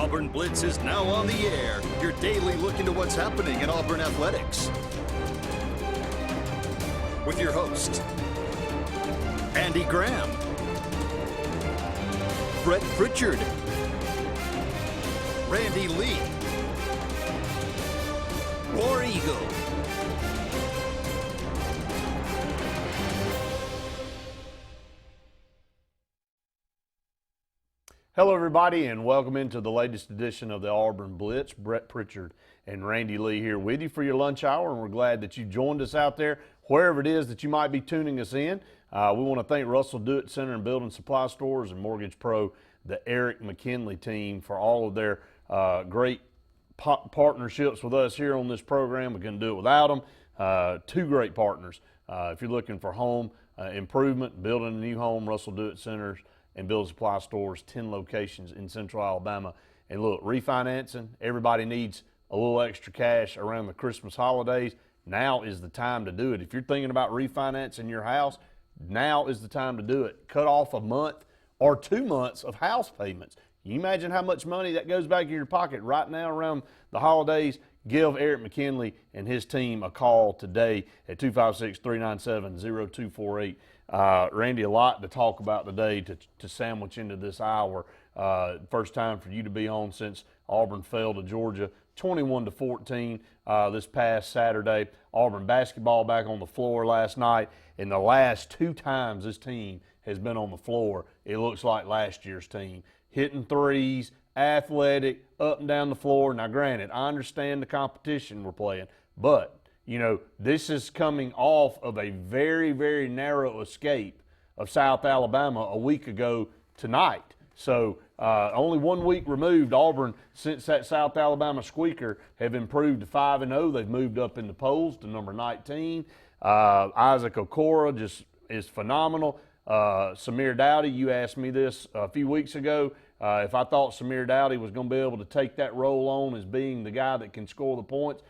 Auburn Blitz is now on the air. Your daily look into what's happening in Auburn athletics. With your host, Andy Graham, Brett Pritchard, Randy Lee, War Eagle. Hello, everybody, and welcome into the latest edition of the Auburn Blitz. Brett Pritchard and Randy Lee here with you for your lunch hour, and we're glad that you joined us out there, wherever it is that you might be tuning us in. We want to thank Russell Do-It Center and Building Supply Stores and Mortgage Pro, the Eric McKinley team, for all of their great partnerships with us here on this program. We couldn't do it without them. Two great partners. If you're looking for home improvement, building a new home, Russell Do-It Centers and Building Supply Stores, 10 locations in Central Alabama. And look, refinancing, everybody needs a little extra cash around the Christmas holidays. Now is the time to do it. If you're thinking about refinancing your house, now is the time to do it. Cut off a month or 2 months of house payments. Can you imagine how much money that goes back in your pocket right now around the holidays? Give Eric McKinley and his team a call today at 256-397-0248. Randy, a lot to talk about today to sandwich into this hour. First time for you to be on since Auburn fell to Georgia 21-14 this past Saturday. Auburn basketball back on the floor last night, and the last two times this team has been on the floor, it looks like last year's team. Hitting threes, athletic, up and down the floor. Now, granted, I understand the competition we're playing, but you know, this is coming off of a very, very narrow escape of South Alabama a week ago tonight. So only 1 week removed, Auburn, since that South Alabama squeaker, have improved to 5-0. They've moved up in the polls to number 19. Isaac Okoro just is phenomenal. Samir Dowdy, you asked me this a few weeks ago, if I thought Samir Dowdy was going to be able to take that role on as being the guy that can score the points.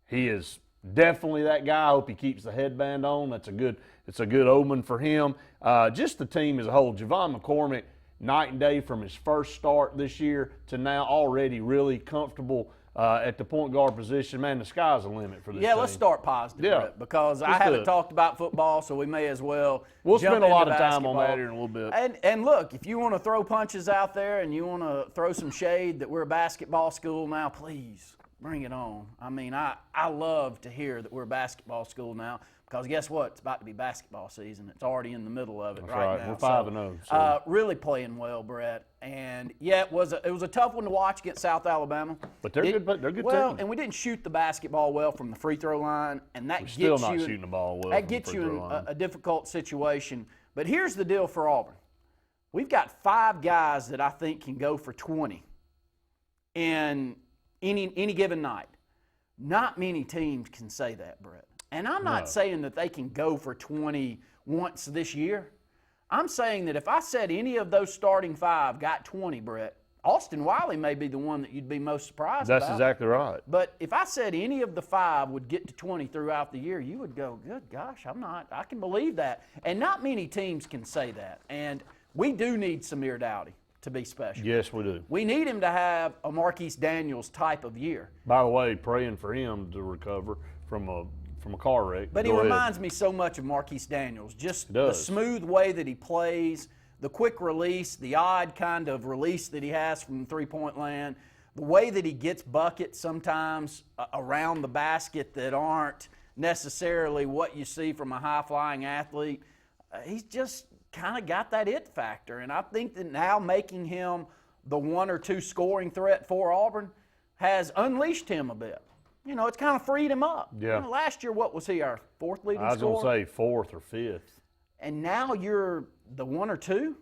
He is definitely that guy. I hope he keeps the headband on. It's a good omen for him. Just the team as a whole. Javon McCormick, night and day from his first start this year to now, already really comfortable at the point guard position. Man, the sky's the limit for this team. Let's start positive, Brett, because I haven't talked about football, so we may as well We'll jump spend a lot into of time basketball. on that here in a little bit. And look, if you want to throw punches out there and you want to throw some shade that we're a basketball school now, please bring it on. I mean, I love to hear that we're a basketball school now, because guess what? It's about to be basketball season. It's already in the middle of it right now. We're 5-0. So. Really playing well, Brett. And yeah, it was a tough one to watch against South Alabama. But they're good. They're good Well, team. and we didn't shoot the basketball well from the free throw line, and that We're gets still not you shooting the ball well. That gets you in a difficult situation. But here's the deal for Auburn: we've got 5 guys that I think can go for 20 in any given night. Not many teams can say that, Brett. And I'm not saying that they can go for 20 once this year. I'm saying that if I said any of those starting 5 got 20, Brett, Austin Wiley may be the one that you'd be most surprised about. That's exactly right. But if I said any of the 5 would get to 20 throughout the year, you would go, good gosh, I can believe that. And not many teams can say that. And we do need Samir Dowdy to be special. Yes, we do. We need him to have a Marquise Daniels type of year. By the way, praying for him to recover from a car wreck. But he reminds me so much of Marquise Daniels. Just the smooth way that he plays, the quick release, the odd kind of release that he has from three-point land, the way that he gets buckets sometimes around the basket that aren't necessarily what you see from a high-flying athlete. He's just kind of got that it factor. And I think that now making him the 1 or 2 scoring threat for Auburn has unleashed him a bit. You know, it's kind of freed him up. Yeah. You know, last year, what was he, our 4th leading scorer? I was going to say 4th or 5th. And now you're the 1 or 2?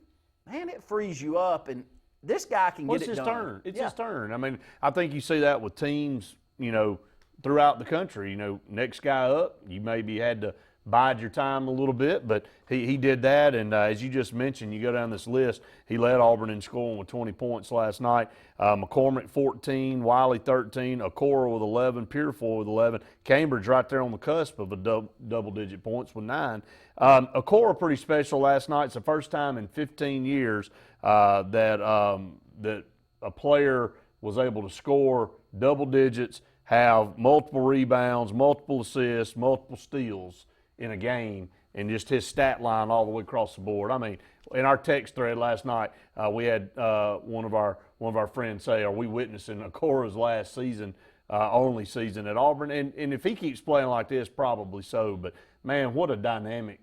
Man, it frees you up, and this guy can get it done. It's his turn. It's his turn. I mean, I think you see that with teams, you know, throughout the country. You know, next guy up, you maybe had to bide your time a little bit, but he did that. And as you just mentioned, you go down this list, he led Auburn in scoring with 20 points last night. McCormick 14, Wiley 13, Okoro with 11, Peerfoy with 11. Cambridge right there on the cusp of a double-digit points with 9. Okoro pretty special last night. It's the first time in 15 years that a player was able to score double digits, have multiple rebounds, multiple assists, multiple steals in a game, and just his stat line all the way across the board. I mean, in our text thread last night, we had one of our friends say, "Are we witnessing Okora's last season, only season at Auburn?" And if he keeps playing like this, probably so. But man, what a dynamic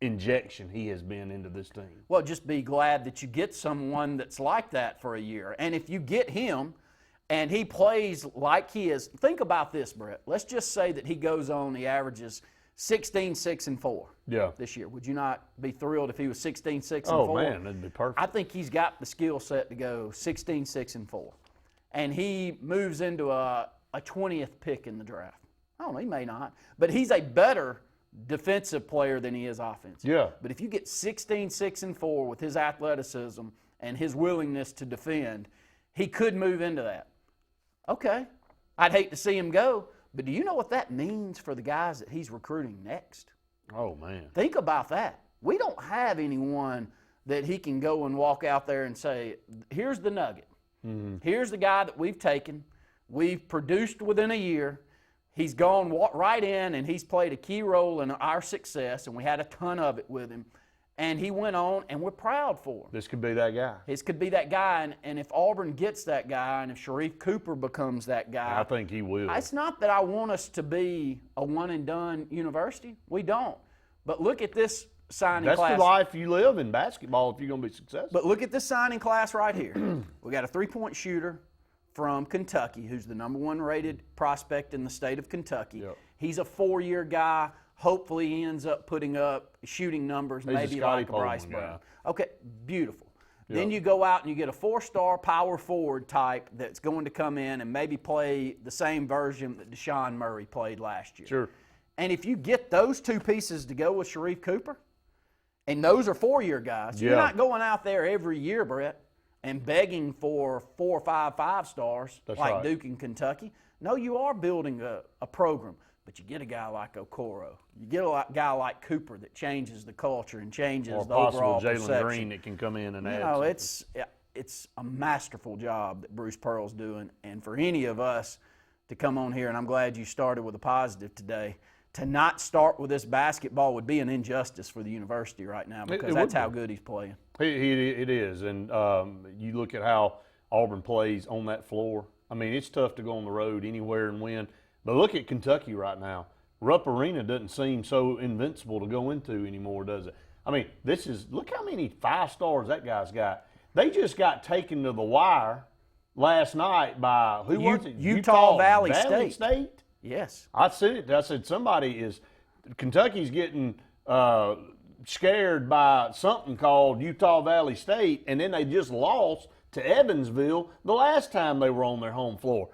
injection he has been into this team. Well, just be glad that you get someone that's like that for a year. And if you get him and he plays like he is, think about this, Brett. Let's just say that he goes on, he averages 16, 6, and 4 this year. Would you not be thrilled if he was 16, 6, and 4? Oh, man, that'd be perfect. I think he's got the skill set to go 16, 6, and 4. And he moves into a 20th pick in the draft. I don't know, he may not. But he's a better defensive player than he is offensive. Yeah. But if you get 16, 6, and 4 with his athleticism and his willingness to defend, he could move into that. Okay. I'd hate to see him go, but do you know what that means for the guys that he's recruiting next? Oh, man. Think about that. We don't have anyone that he can go and walk out there and say, here's the nugget. Mm-hmm. Here's the guy that we've taken. We've produced within a year. He's gone right in, and he's played a key role in our success, and we had a ton of it with him. And he went on, and we're proud for him. This could be that guy. This could be that guy, and if Auburn gets that guy, and if Sharif Cooper becomes that guy. I think he will. It's not that I want us to be a one-and-done university. We don't. But look at this signing class. That's the life you live in basketball if you're going to be successful. But look at this signing class right here. We got a three-point shooter from Kentucky, who's the #1 rated prospect in the state of Kentucky. Yep. He's a 4-year guy. Hopefully he ends up putting up shooting numbers, maybe like a Bryce Brown. Okay, beautiful. Yep. Then you go out and you get a 4-star power forward type that's going to come in and maybe play the same version that Deshaun Murray played last year. Sure. And if you get those two pieces to go with Sharif Cooper, and those are 4-year guys, you're not going out there every year, Brett, and begging for 4 or 5 5-stars like Duke and Kentucky. No, you are building a program. But you get a guy like Okoro. You get a guy like Cooper that changes the culture and changes the overall perception. Jalen Green that can come in and add something. It's a masterful job that Bruce Pearl's doing. And for any of us to come on here, and I'm glad you started with a positive today, to not start with this basketball would be an injustice for the university right now because that's how good he's playing. It is. And you look at how Auburn plays on that floor. I mean, it's tough to go on the road anywhere and win. But look at Kentucky right now. Rupp Arena doesn't seem so invincible to go into anymore, does it? I mean, look how many 5-stars that guy's got. They just got taken to the wire last night by, who was it? Utah Valley State. Yes. I said it. I said Kentucky's getting scared by something called Utah Valley State, and then they just lost to Evansville the last time they were on their home floor.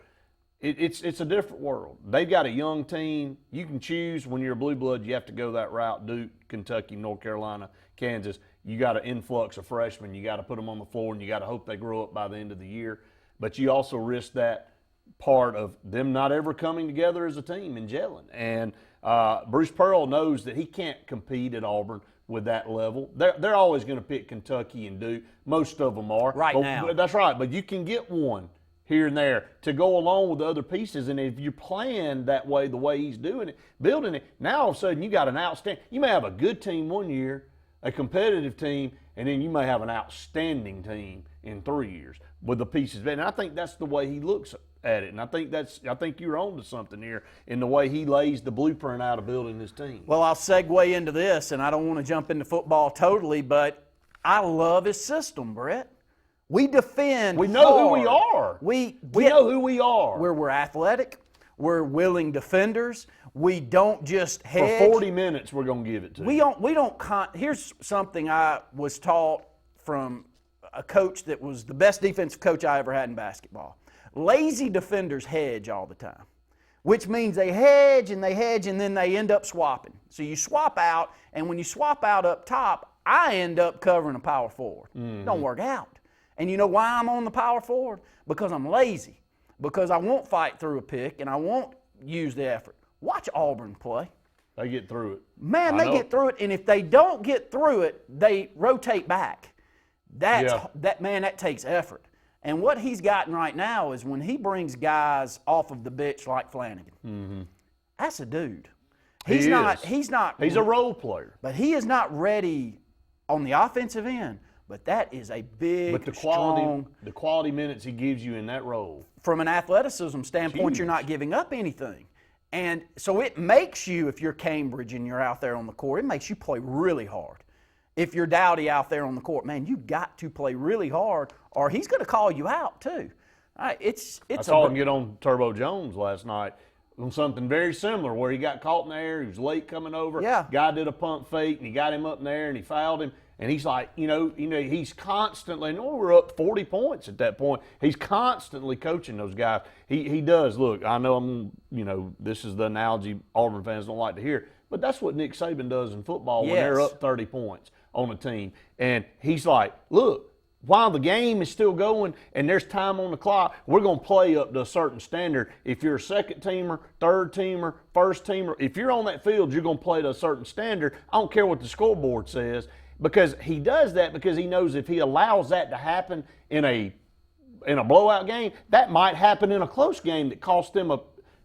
It's a different world. They've got a young team. You can choose when you're a blue blood. You have to go that route. Duke, Kentucky, North Carolina, Kansas. You got an influx of freshmen. You got to put them on the floor, and you got to hope they grow up by the end of the year. But you also risk that part of them not ever coming together as a team and gelling. And Bruce Pearl knows that he can't compete at Auburn with that level. They're always going to pick Kentucky and Duke. Most of them are. Now. That's right. But you can get one here and there to go along with the other pieces. And if you're playing that way, the way he's doing it, building it, now all of a sudden you got an outstanding – you may have a good team one year, a competitive team, and then you may have an outstanding team in 3 years with the pieces. And I think that's the way he looks at it. And I think you're on to something here in the way he lays the blueprint out of building this team. Well, I'll segue into this, and I don't want to jump into football totally, but I love his system, Brett. We defend. We know hard. who we are. We know who we are. We're athletic. We're willing defenders. We don't just hedge. For 40 minutes, we're going to give it to you. We don't. Here's something I was taught from a coach that was the best defensive coach I ever had in basketball. Lazy defenders hedge all the time, which means they hedge, and then they end up swapping. So you swap out, and when you swap out up top, I end up covering a power forward. Mm-hmm. Don't work out. And you know why I'm on the power forward? Because I'm lazy. Because I won't fight through a pick, and I won't use the effort. Watch Auburn play. They get through it. Man, they get through it, and if they don't get through it, they rotate back. That takes effort. And what he's gotten right now is when he brings guys off of the bench like Flanagan, that's a dude. He's not. He's a role player. But he is not ready on the offensive end. But that is a big, but the quality minutes he gives you in that role. From an athleticism standpoint, you're not giving up anything. And so it makes you, if you're Cambridge and you're out there on the court, it makes you play really hard. If you're Dowdy out there on the court, man, you've got to play really hard or he's going to call you out too. I saw him get on Turbo Jones last night on something very similar where he got caught in the air. He was late coming over. Yeah. Guy did a pump fake, and he got him up in the air, and he fouled him. And he's like, he's constantly, we're up 40 points at that point. He's constantly coaching those guys. He does. Look, I know this is the analogy Auburn fans don't like to hear, but that's what Nick Saban does in football when they're up 30 points on a team. And he's like, look, while the game is still going and there's time on the clock, we're going to play up to a certain standard. If you're a second teamer, third teamer, first teamer, if you're on that field, you're going to play to a certain standard. I don't care what the scoreboard says. Because he does that because he knows if he allows that to happen in a blowout game, that might happen in a close game that cost them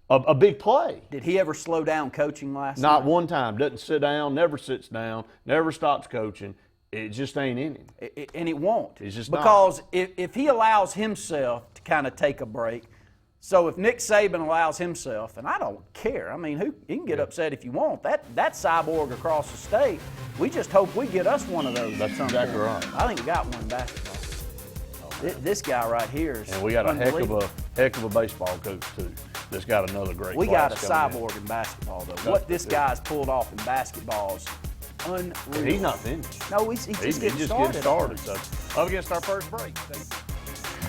a big play. Did he ever slow down coaching last night? Not one time. Doesn't sit down, never sits down, never stops coaching. It just ain't in him. And it won't. It's just because not. If he allows himself to kind of take a break, so if Nick Saban allows himself, and I don't care, I mean, you can get upset if you want. That cyborg across the state, we just hope we get us one of those. That's exactly right. I think we got one in basketball. This guy right here is and we got a heck of a baseball coach too. That's got another great. We got a cyborg in basketball though. What this guy's pulled off in basketball is unreal. And he's not finished. No, he's just getting started. So up against our first break.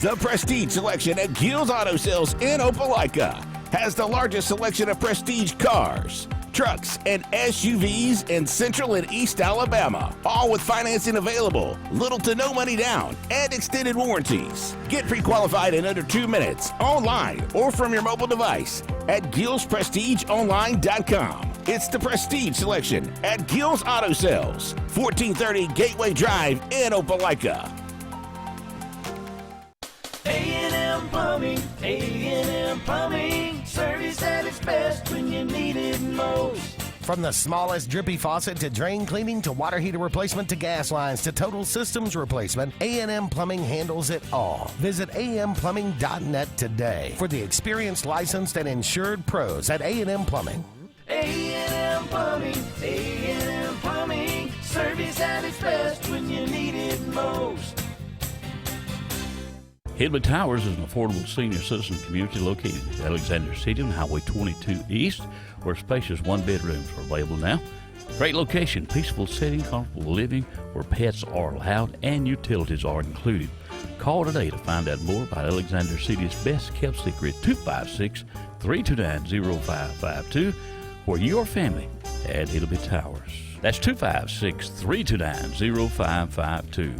The Prestige Selection at Gill's Auto Sales in Opelika has the largest selection of prestige cars, trucks, and SUVs in Central and East Alabama, all with financing available, little to no money down, and extended warranties. Get pre-qualified in under 2 minutes, online or from your mobile device at GillsPrestigeOnline.com. It's the Prestige Selection at Gill's Auto Sales, 1430 Gateway Drive in Opelika. A&M Plumbing, service at its best when you need it most. From the smallest drippy faucet to drain cleaning to water heater replacement to gas lines to total systems replacement, A&M Plumbing handles it all. Visit amplumbing.net today for the experienced, licensed, and insured pros at A&M Plumbing. A&M Plumbing, service at its best when you need it most. Hidley Towers is an affordable senior citizen community located at Alexander City on Highway 22 East, where spacious one-bedrooms are available now. Great location, peaceful setting, comfortable living, where pets are allowed and utilities are included. Call today to find out more about Alexander City's best-kept secret, 256-329-0552, for your family at Hidley Towers. That's 256-329-0552.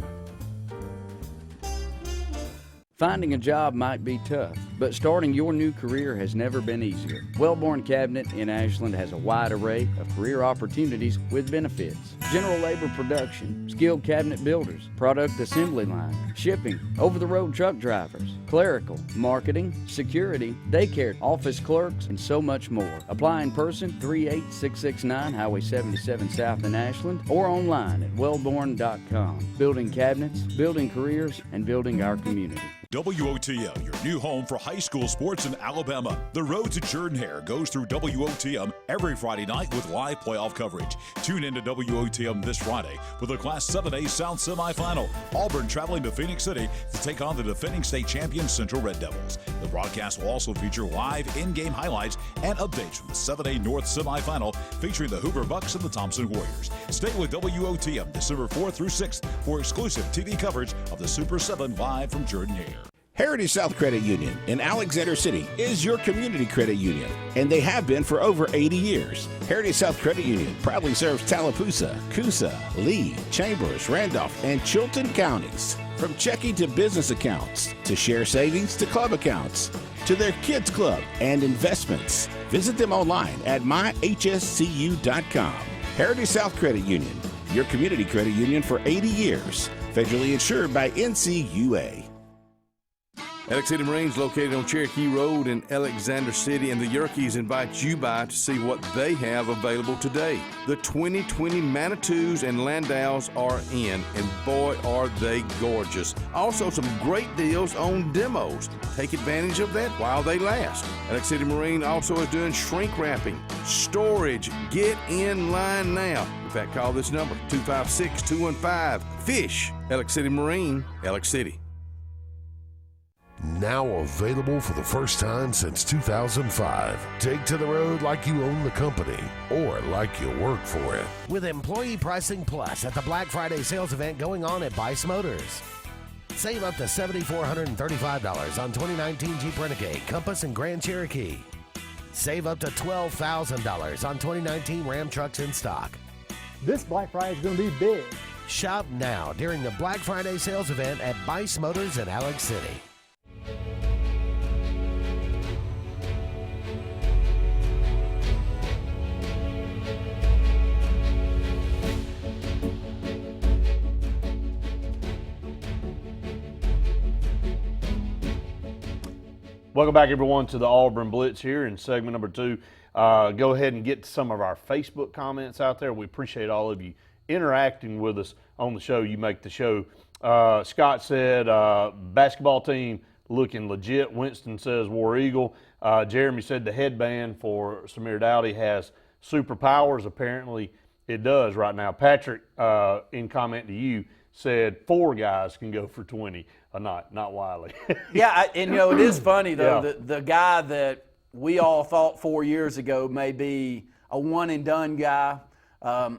Finding a job might be tough, but starting your new career has never been easier. Wellborn Cabinet in Ashland has a wide array of career opportunities with benefits. General labor production, skilled cabinet builders, product assembly line, shipping, over-the-road truck drivers, clerical, marketing, security, daycare, office clerks, and so much more. Apply in person, 38669 Highway 77 South in Ashland, or online at wellborn.com. Building cabinets, building careers, and building our community. WOTM, your new home for high school sports in Alabama. The road to Jordan-Hare goes through WOTM every Friday night with live playoff coverage. Tune into WOTM this Friday for the Class 7A South semifinal. Auburn traveling to Phoenix City to take on the defending state champion Central Red Devils. The broadcast will also feature live in-game highlights and updates from the 7A North semifinal featuring the Hoover Bucks and the Thompson Warriors. Stay with WOTM December 4th through 6th for exclusive TV coverage of the Super 7 live from Jordan-Hare. Heritage South Credit Union in Alexander City is your community credit union, and they have been for over 80 years. Heritage South Credit Union proudly serves Tallapoosa, Coosa, Lee, Chambers, Randolph, and Chilton counties. From checking to business accounts, to share savings to club accounts, to their kids club and investments. Visit them online at myhscu.com. Heritage South Credit Union, your community credit union for 80 years. Federally insured by NCUA. Alex City Marines located on Cherokee Road in Alexander City, and the Yerkes invite you by to see what they have available today. The 2020 Manitous and Landaus are in, and boy are they gorgeous. Also some great deals on demos. Take advantage of that while they last. Alex City Marine also is doing shrink wrapping, storage. Get in line now. In fact, call this number, 256-215-FISH. Alex City Marine, Alex City. Now available for the first time since 2005. Take to the road like you own the company or like you work for it. With Employee Pricing Plus at the Black Friday sales event going on at Bice Motors. Save up to $7,435 on 2019 Jeep Renegade, Compass, and Grand Cherokee. Save up to $12,000 on 2019 Ram trucks in stock. This Black Friday is going to be big. Shop now during the Black Friday sales event at Bice Motors in Alex City. Welcome back, everyone, to the Auburn Blitz here in segment number 2. Go ahead and get to some of our Facebook comments out there. We appreciate all of you interacting with us on the show. You make the show. Scott said, basketball team looking legit. Winston says War Eagle. Jeremy said the headband for Samir Dowdy has superpowers. Apparently it does right now. Patrick, in comment to you, said 4 guys can go for 20. Not Wiley. Yeah, and you know, it is funny though, the guy that we all thought 4 years ago may be a one and done guy,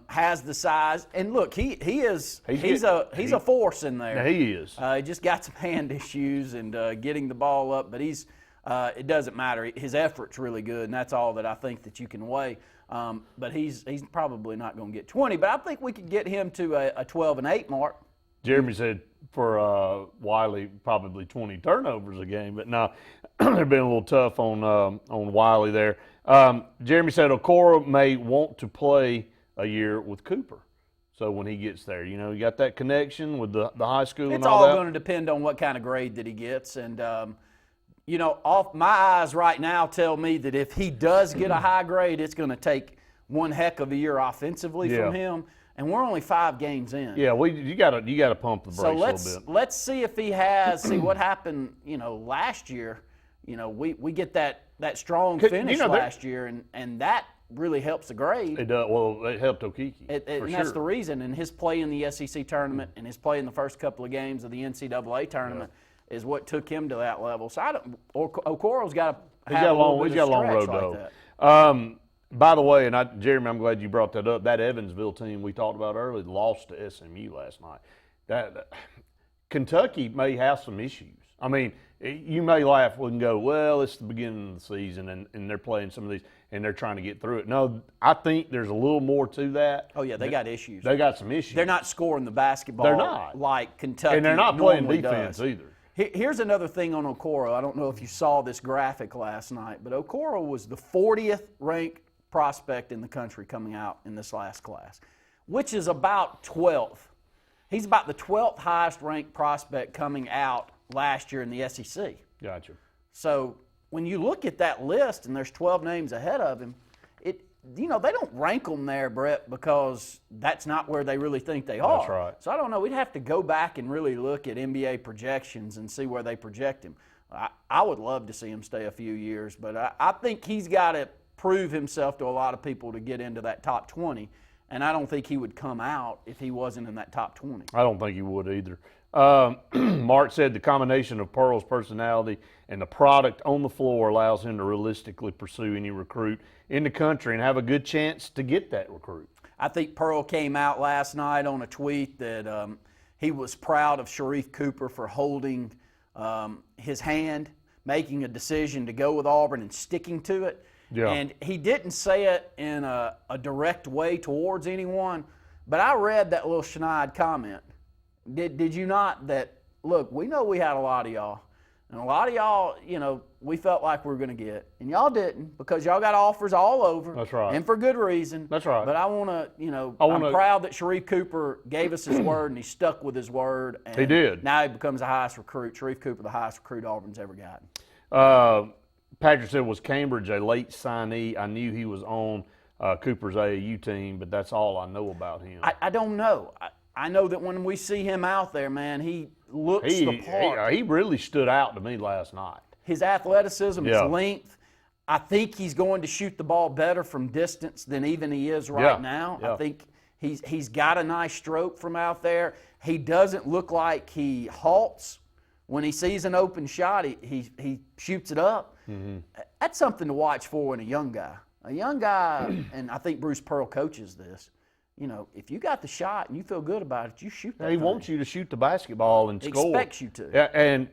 has the size, and look, he's a force in there. Yeah, he is. He just got some hand issues and getting the ball up, but it doesn't matter. His effort's really good, and that's all that I think that you can weigh. But he's probably not going to get 20, but I think we could get him to a 12 and 8 mark. Jeremy said for Wiley probably 20 turnovers a game, but no, they've been a little tough on Wiley there. Jeremy said Okoro may want to play a year with Cooper. So when he gets there, you know, you got that connection with the high school and all that. It's all going to depend on what kind of grade that he gets. And, you know, off my eyes right now tell me that if he does get a high grade, it's going to take one heck of a year offensively from him. And we're only 5 games in. Yeah, you got to pump the brakes a little bit. Let's see if he has. See what happened. You know, last year. You know, we get that strong finish last year, and that really helps the grade. It does. Well, it helped Okeke. And that's the reason. And his play in the SEC tournament and his play in the first couple of games of the NCAA tournament is what took him to that level. So Okoro's got to have a long road though. By the way, and Jeremy, I'm glad you brought that up. That Evansville team we talked about earlier lost to SMU last night. That Kentucky may have some issues. I mean, you may laugh and go, well, it's the beginning of the season, and they're playing some of these, and they're trying to get through it. No, I think there's a little more to that. Oh, yeah, they got issues. They got some issues. They're not scoring the basketball they're not. Like Kentucky and they're not playing does. defense either. Here's another thing on Okoro. I don't know if you saw this graphic last night, but Okoro was the 40th ranked prospect in the country coming out in this last class, which is about 12th. He's about the 12th highest ranked prospect coming out last year in the SEC. Gotcha. So when you look at that list and there's 12 names ahead of him, they don't rank them there, Brett, because that's not where they really think they are. That's right. So I don't know. We'd have to go back and really look at NBA projections and see where they project him. I would love to see him stay a few years, but I think he's got to prove himself to a lot of people to get into that top 20, and I don't think he would come out if he wasn't in that top 20. I don't think he would either. Mark said the combination of Pearl's personality and the product on the floor allows him to realistically pursue any recruit in the country and have a good chance to get that recruit. I think Pearl came out last night on a tweet that he was proud of Sharif Cooper for holding his hand, making a decision to go with Auburn and sticking to it. Yeah. And he didn't say it in a direct way towards anyone, but I read that little Schneid comment. Did you not? That, look, we know we had a lot of y'all, And a lot of y'all, we felt like we were going to get, and y'all didn't because y'all got offers all over. That's right. And for good reason. That's right. But I want to, I'm proud that Sharif Cooper gave us his word, and he stuck with his word. And he did. Now he becomes the highest recruit. Sharif Cooper, the highest recruit Auburn's ever gotten. Patrick said, was Cambridge a late signee? I knew he was on Cooper's AAU team, but that's all I know about him. I don't know. I know that when we see him out there, man, he looks the part. He really stood out to me last night. His athleticism, his length. I think he's going to shoot the ball better from distance than even he is right now. I think he's got a nice stroke from out there. He doesn't look like he halts. When he sees an open shot, he shoots it up. Mm-hmm. That's something to watch for in a young guy. A young guy, and I think Bruce Pearl coaches this, if you got the shot and you feel good about it, you shoot that He thing. wants you to shoot the basketball and score. Expects you to. Yeah, and,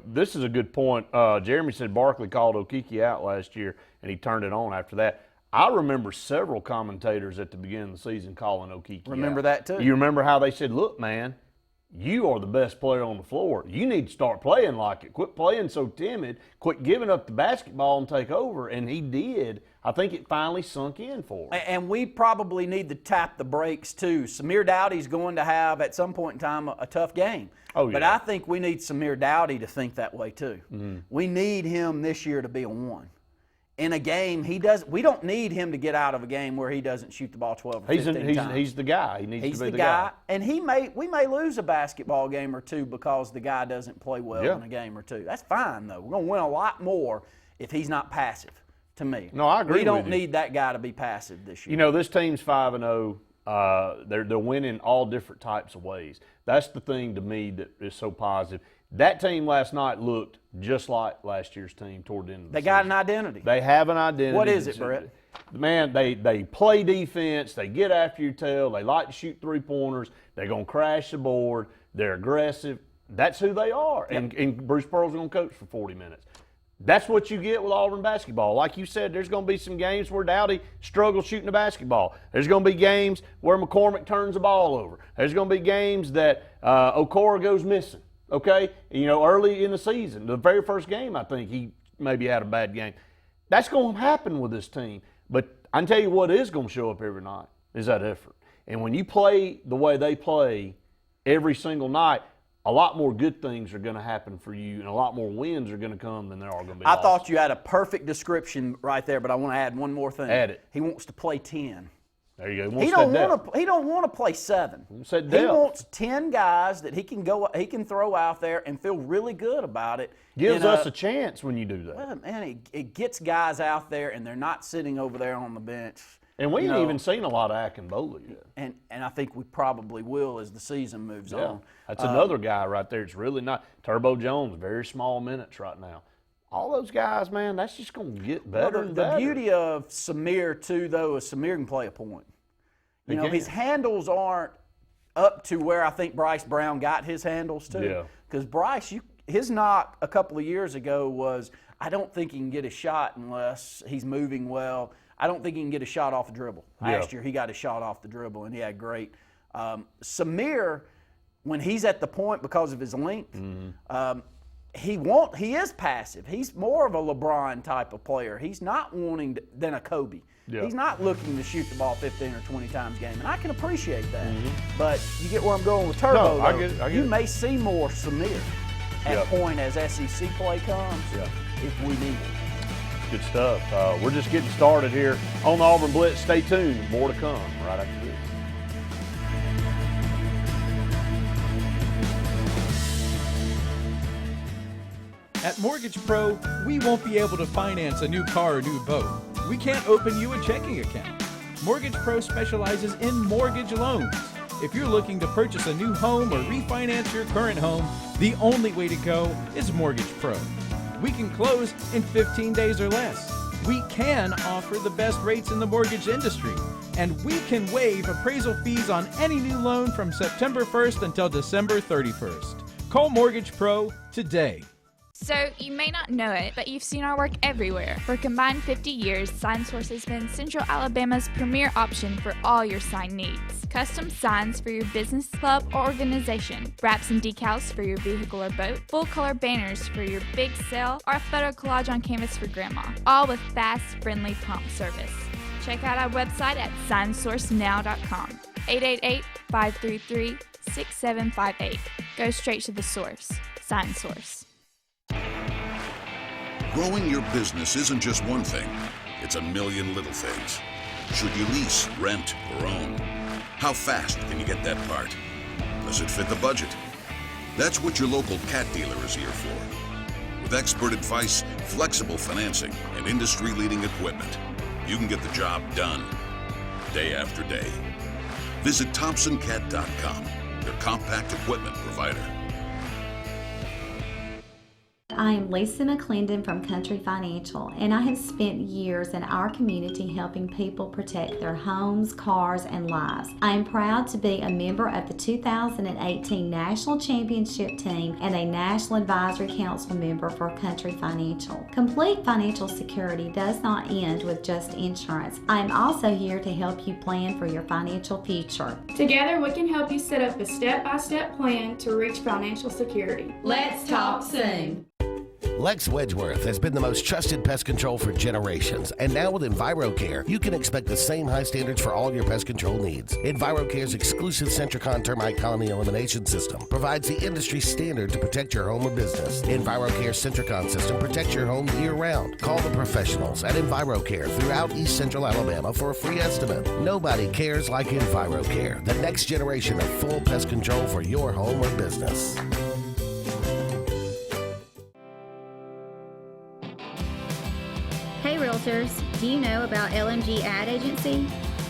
this is a good point. Jeremy said Barkley called Okeke out last year, and he turned it on after that. I remember several commentators at the beginning of the season calling Okeke Remember out. that, too? You remember how they said, look, man, you are the best player on the floor. You need to start playing like it. Quit playing so timid. Quit giving up the basketball and take over. And he did. I think it finally sunk in for him. And we probably need to tap the brakes, too. Samir Dowdy's going to have, at some point in time, a tough game. Oh, yeah. But I think we need Samir Dowdy to think that way, too. Mm-hmm. We need him this year to be a 1. In a game, we don't need him to get out of a game where he doesn't shoot the ball 12 or 15 times. He's the guy. He needs to be the guy. And we may lose a basketball game or two because the guy doesn't play well in a game or two. That's fine, though. We're going to win a lot more if he's not passive, to me. No, I agree with you. We don't need that guy to be passive this year. This team's 5-0. They're winning all different types of ways. That's the thing to me that is so positive. That team last night looked just like last year's team toward the end of the season. They got an identity. They have an identity. What is it, Brett? Man, they play defense. They get after your tail. They like to shoot three-pointers. They're going to crash the board. They're aggressive. That's who they are. Yep. And Bruce Pearl's going to coach for 40 minutes. That's what you get with Auburn basketball. Like you said, there's going to be some games where Dowdy struggles shooting the basketball. There's going to be games where McCormick turns the ball over. There's going to be games that Okora goes missing. Okay, early in the season, the very first game, I think he maybe had a bad game. That's going to happen with this team. But I can tell you what is going to show up every night is that effort. And when you play the way they play every single night, a lot more good things are going to happen for you, and a lot more wins are going to come than there are going to be I losses. thought you had a perfect description right there, but I want to add one more thing. Add it. He wants to play 10. There you go. He don't want to play 7. He wants 10 guys that he can throw out there and feel really good about it. Gives us a chance when you do that. Well, man, it gets guys out there and they're not sitting over there on the bench. And we ain't even seen a lot of Akinbola yet. And I think we probably will as the season moves on. That's another guy right there. It's really not. Turbo Jones, very small minutes right now. All those guys, man, that's just going to get better and better. The beauty of Samir, too, though, is Samir can play a point. His handles aren't up to where I think Bryce Brown got his handles to. Yeah. Because Bryce, his knock a couple of years ago was, I don't think he can get a shot unless he's moving well. I don't think he can get a shot off the dribble. Last year, he got a shot off the dribble, and he had great. Samir, when he's at the point because of his length, he is passive. He's more of a LeBron type of player. He's not wanting than a Kobe. Yeah. He's not looking to shoot the ball 15 or 20 times a game, and I can appreciate that. Mm-hmm. But you get where I'm going with Turbo. No, I get it. You may see more Samir at point as SEC play comes if we need it. Good stuff. We're just getting started here on the Auburn Blitz. Stay tuned. More to come right after this. At Mortgage Pro, we won't be able to finance a new car or new boat. We can't open you a checking account. Mortgage Pro specializes in mortgage loans. If you're looking to purchase a new home or refinance your current home, the only way to go is Mortgage Pro. We can close in 15 days or less. We can offer the best rates in the mortgage industry. And we can waive appraisal fees on any new loan from September 1st until December 31st. Call Mortgage Pro today. So, you may not know it, but you've seen our work everywhere. For a combined 50 years, Sign Source has been Central Alabama's premier option for all your sign needs. Custom signs for your business, club, or organization, wraps and decals for your vehicle or boat, full-color banners for your big sale, or a photo collage on canvas for grandma, all with fast, friendly, prompt service. Check out our website at signsourcenow.com. 888-533-6758. Go straight to the source. Sign Source. Growing your business isn't just one thing. It's a million little things. Should you lease, rent, or own? How fast can you get that part? Does it fit the budget? That's what your local CAT dealer is here for. With expert advice, flexible financing, and industry-leading equipment, you can get the job done, day after day. Visit ThompsonCat.com, your compact equipment provider. I am Lisa McClendon from Country Financial, and I have spent years in our community helping people protect their homes, cars, and lives. I am proud to be a member of the 2018 National Championship Team and a National Advisory Council member for Country Financial. Complete financial security does not end with just insurance. I am also here to help you plan for your financial future. Together, we can help you set up a step-by-step plan to reach financial security. Let's talk soon. Lex Wedgeworth has been the most trusted pest control for generations, and now with EnviroCare, you can expect the same high standards for all your pest control needs. EnviroCare's exclusive Centricon termite colony elimination system provides the industry standard to protect your home or business. EnviroCare's Centricon system protects your home year-round. Call the professionals at EnviroCare throughout East Central Alabama for a free estimate. Nobody cares like EnviroCare, the next generation of full pest control for your home or business. Hey Realtors, do you know about LMG Ad Agency?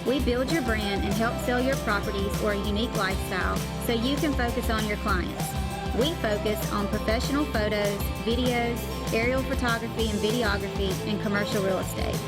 We build your brand and help sell your properties or a unique lifestyle so you can focus on your clients. We focus on professional photos, videos, aerial photography and videography, and commercial real estate.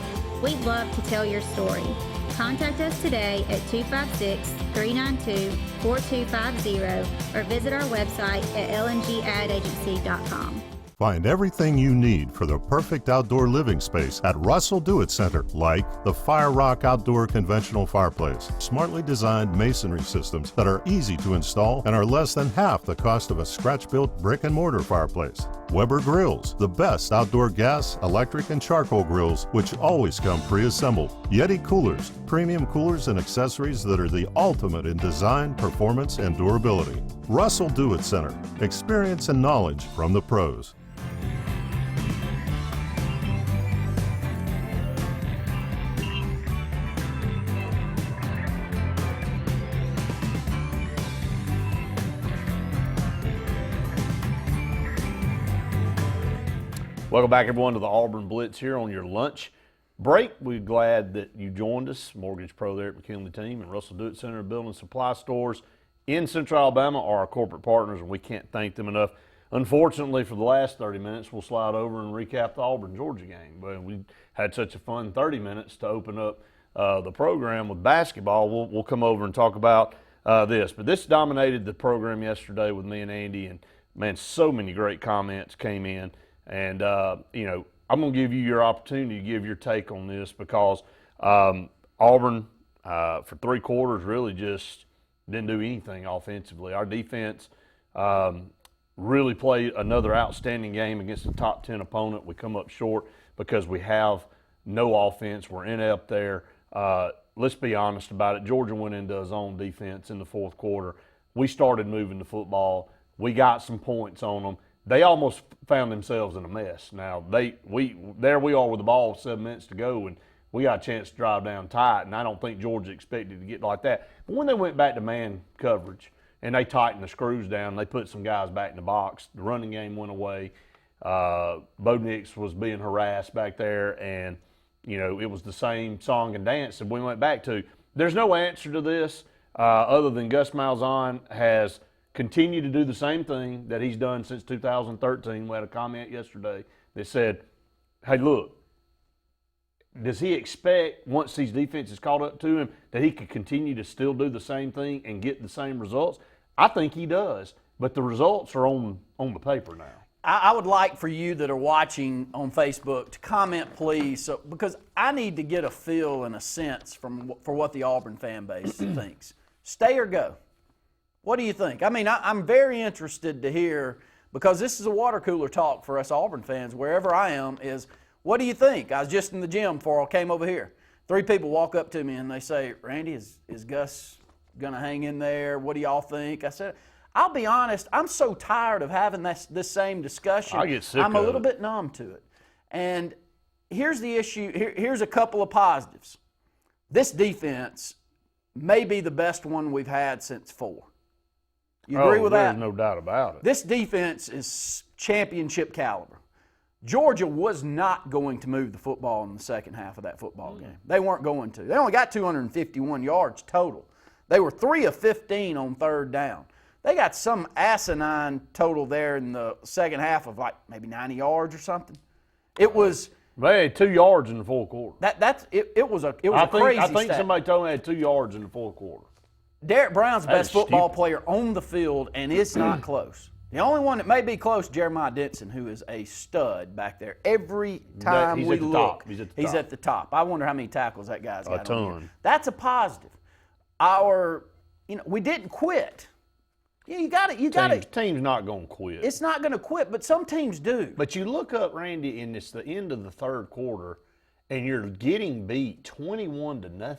We'd love to tell your story. Contact us today at 256-392-4250 or visit our website at lmgadagency.com. Find everything you need for the perfect outdoor living space at Russell Do-It Center, like the Fire Rock Outdoor Conventional Fireplace, smartly designed masonry systems that are easy to install and are less than half the cost of a scratch-built brick and mortar fireplace. Weber Grills, the best outdoor gas, electric, and charcoal grills, which always come pre-assembled. Yeti Coolers, premium coolers and accessories that are the ultimate in design, performance, and durability. Russell Do-It Center, experience and knowledge from the pros. Welcome back, everyone, to the Auburn Blitz here on your lunch break. We're glad that you joined us. Mortgage Pro there at McKinley team and Russell Do-It Center Building Supply Stores in Central Alabama are our corporate partners, and we can't thank them enough. Unfortunately, for the last 30 minutes, we'll slide over and recap the Auburn-Georgia game. But we had such a fun 30 minutes to open up the program with basketball. We'll come over and talk about this. But this dominated the program yesterday with me and Andy, and, man, so many great comments came in. And, you know, I'm going to give you your opportunity to give your take on this because Auburn, for 3 quarters, really just didn't do anything offensively. Our defense really played another outstanding game against a top 10 opponent. We come up short because we have no offense. We're inept there. Let's be honest about it. Georgia went into a zone defense in the 4th quarter. We started moving the football. We got some points on them. They almost found themselves in a mess. Now, there we are with the ball 7 minutes to go, and we got a chance to drive down tight, and I don't think Georgia expected to get like that. But when they went back to man coverage and they tightened the screws down, they put some guys back in the box, the running game went away. Bo Nix was being harassed back there, and, you know, it was the same song and dance that we went back to. There's no answer to this other than Gus Malzahn has – continue to do the same thing that he's done since 2013. We had a comment yesterday that said, hey, look, does he expect once these defenses caught up to him that he could continue to still do the same thing and get the same results? I think he does, but the results are on the paper now. I would like for you that are watching on Facebook to comment, please, because I need to get a feel and a sense for what the Auburn fan base thinks. Stay or go? What do you think? I mean, I'm very interested to hear, because this is a water cooler talk for us Auburn fans, wherever I am, is what do you think? I was just in the gym before I came over here. 3 people walk up to me and they say, Randy, is Gus going to hang in there? What do y'all think? I said, I'll be honest, I'm so tired of having this same discussion. I get sick I'm a of little it. bit numb to it. And here's the issue. Here's a couple of positives. This defense may be the best one we've had since 4. You agree with that? There's no doubt about it. This defense is championship caliber. Georgia was not going to move the football in the second half of that football game. They weren't going to. They only got 251 yards total. They were 3 of 15 on third down. They got some asinine total there in the second half of like maybe 90 yards or something. It was. They had 2 yards in the fourth quarter. It was a crazy I think stat. somebody told me they had 2 yards in the fourth quarter. Derek Brown's the That best is football stupid. player on the field, and it's not close. The only one that may be close, Jeremiah Denson, who is a stud back there. Every time He's we at the look, top. he's at the top. I wonder how many tackles that guy's got. A on here. ton. That's a positive. We didn't quit. You got to. Team's not going to quit. It's not going to quit, but some teams do. But you look up, Randy, and it's the end of the third quarter, and you're getting beat 21-0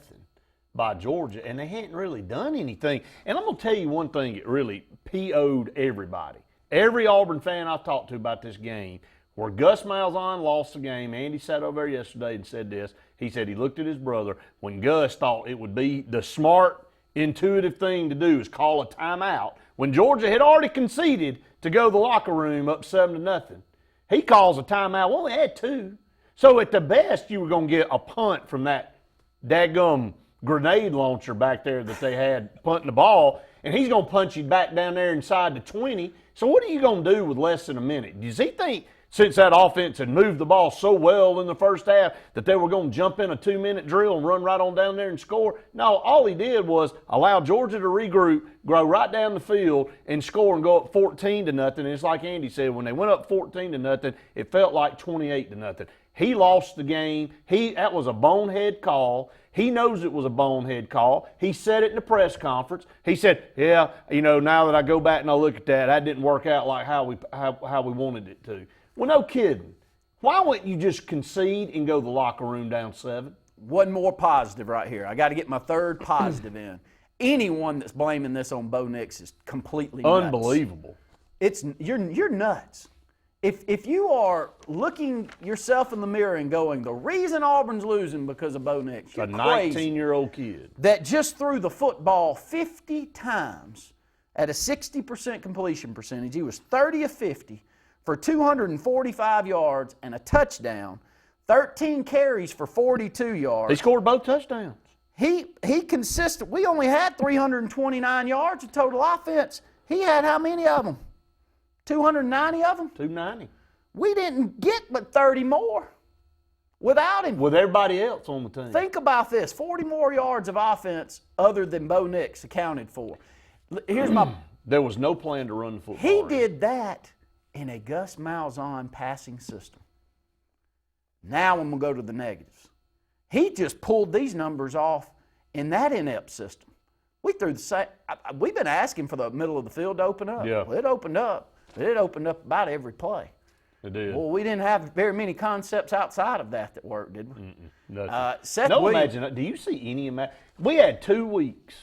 by Georgia, and they hadn't really done anything. And I'm going to tell you one thing that really PO'd everybody. Every Auburn fan I've talked to about this game, where Gus Malzahn lost the game, Andy sat over there yesterday and said this. He said he looked at his brother when Gus thought it would be the smart, intuitive thing to do is call a timeout. When Georgia had already conceded to go to the locker room up 7-0, he calls a timeout. Well, they had 2. So at the best, you were going to get a punt from that daggum grenade launcher back there that they had punting the ball, and he's going to punch you back down there inside the 20. So what are you going to do with less than a minute? Does he think, since that offense had moved the ball so well in the first half, that they were going to jump in a 2-minute drill and run right on down there and score? No, all he did was allow Georgia to regroup, grow right down the field, and score and go up 14-0. And it's like Andy said, when they went up 14-0, it felt like 28-0. He lost the game. That was a bonehead call. He knows it was a bonehead call. He said it in the press conference. He said, yeah, now that I go back and I look at that didn't work out like how we wanted it to. Well, no kidding. Why wouldn't you just concede and go to the locker room down 7? One more positive right here. I got to get my third positive in. Anyone that's blaming this on Bo Nix is completely nuts. Unbelievable. You're nuts. If you are looking yourself in the mirror and going, the reason Auburn's losing because of Bo Nix, you're a crazy. 19-year-old kid that just threw the football 50 times at a 60% completion percentage. He was 30 of 50 for 245 yards and a touchdown, 13 carries for 42 yards. He scored both touchdowns. He consistent. We only had 329 yards of total offense. He had how many of them? 290 of them? 290. We didn't get but 30 more without him. With everybody else on the team. Think about this. 40 more yards of offense other than Bo Nix accounted for. Here's my... There was no plan to run the football. He did that in a Gus Malzahn passing system. Now I'm going to go to the negatives. He just pulled these numbers off in that inept system. We've been asking for the middle of the field to open up. Yeah. Well, it opened up. It opened up about every play. It did. Well, we didn't have very many concepts outside of that worked, did we? Seth no, Williams, imagine. Do you see any? We had 2 weeks.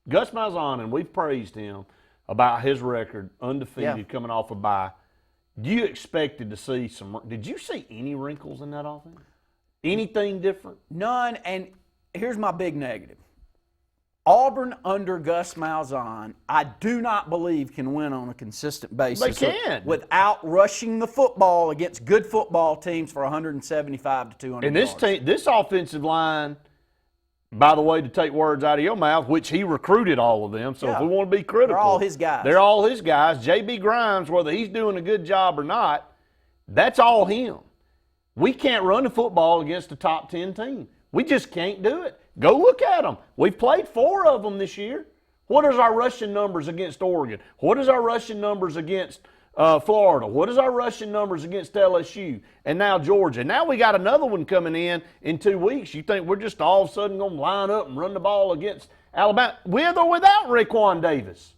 Gus Malzahn, and we've praised him about his record, undefeated, coming off a bye. You expected to see some. Did you see any wrinkles in that offense? Anything different? None. And here's my big negative. Auburn under Gus Malzahn, I do not believe can win on a consistent basis. They can. Without rushing the football against good football teams for 175 to 200 And this yards. team, this offensive line, by the way, to take words out of your mouth, which he recruited all of them, so if we want to be critical. They're all his guys. They're all his guys. J.B. Grimes, whether he's doing a good job or not, that's all him. We can't run the football against a top 10 team. We just can't do it. Go look at them. We've played 4 of them this year. What is our rushing numbers against Oregon? What is our rushing numbers against Florida? What is our rushing numbers against LSU? And now Georgia. Now we got another one coming in 2 weeks. You think we're just all of a sudden going to line up and run the ball against Alabama with or without Raekwon Davis?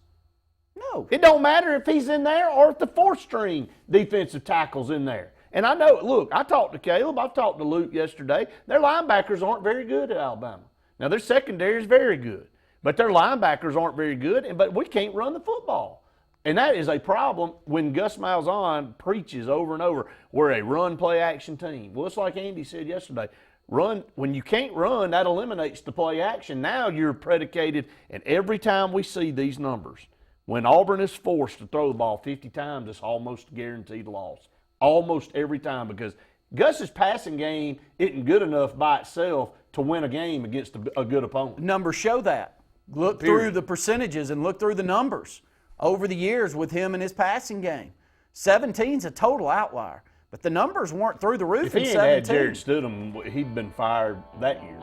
No. It don't matter if he's in there or if the fourth-string defensive tackle's in there. And I know, look, I talked to Caleb. I've talked to Luke yesterday. Their linebackers aren't very good at Alabama. Now, their secondary is very good, but their linebackers aren't very good, but we can't run the football. And that is a problem when Gus Malzahn preaches over and over, we're a run-play-action team. Well, it's like Andy said yesterday. When you can't run, that eliminates the play action. Now you're predicated, and every time we see these numbers, when Auburn is forced to throw the ball 50 times, it's almost guaranteed loss. Almost every time, because Gus's passing game isn't good enough by itself to win a game against a good opponent. Numbers show that. Look through the percentages and look through the numbers over the years with him and his passing game. 17's a total outlier, but the numbers weren't through the roof in 17. If he had had Jared Stidham, he'd been fired that year.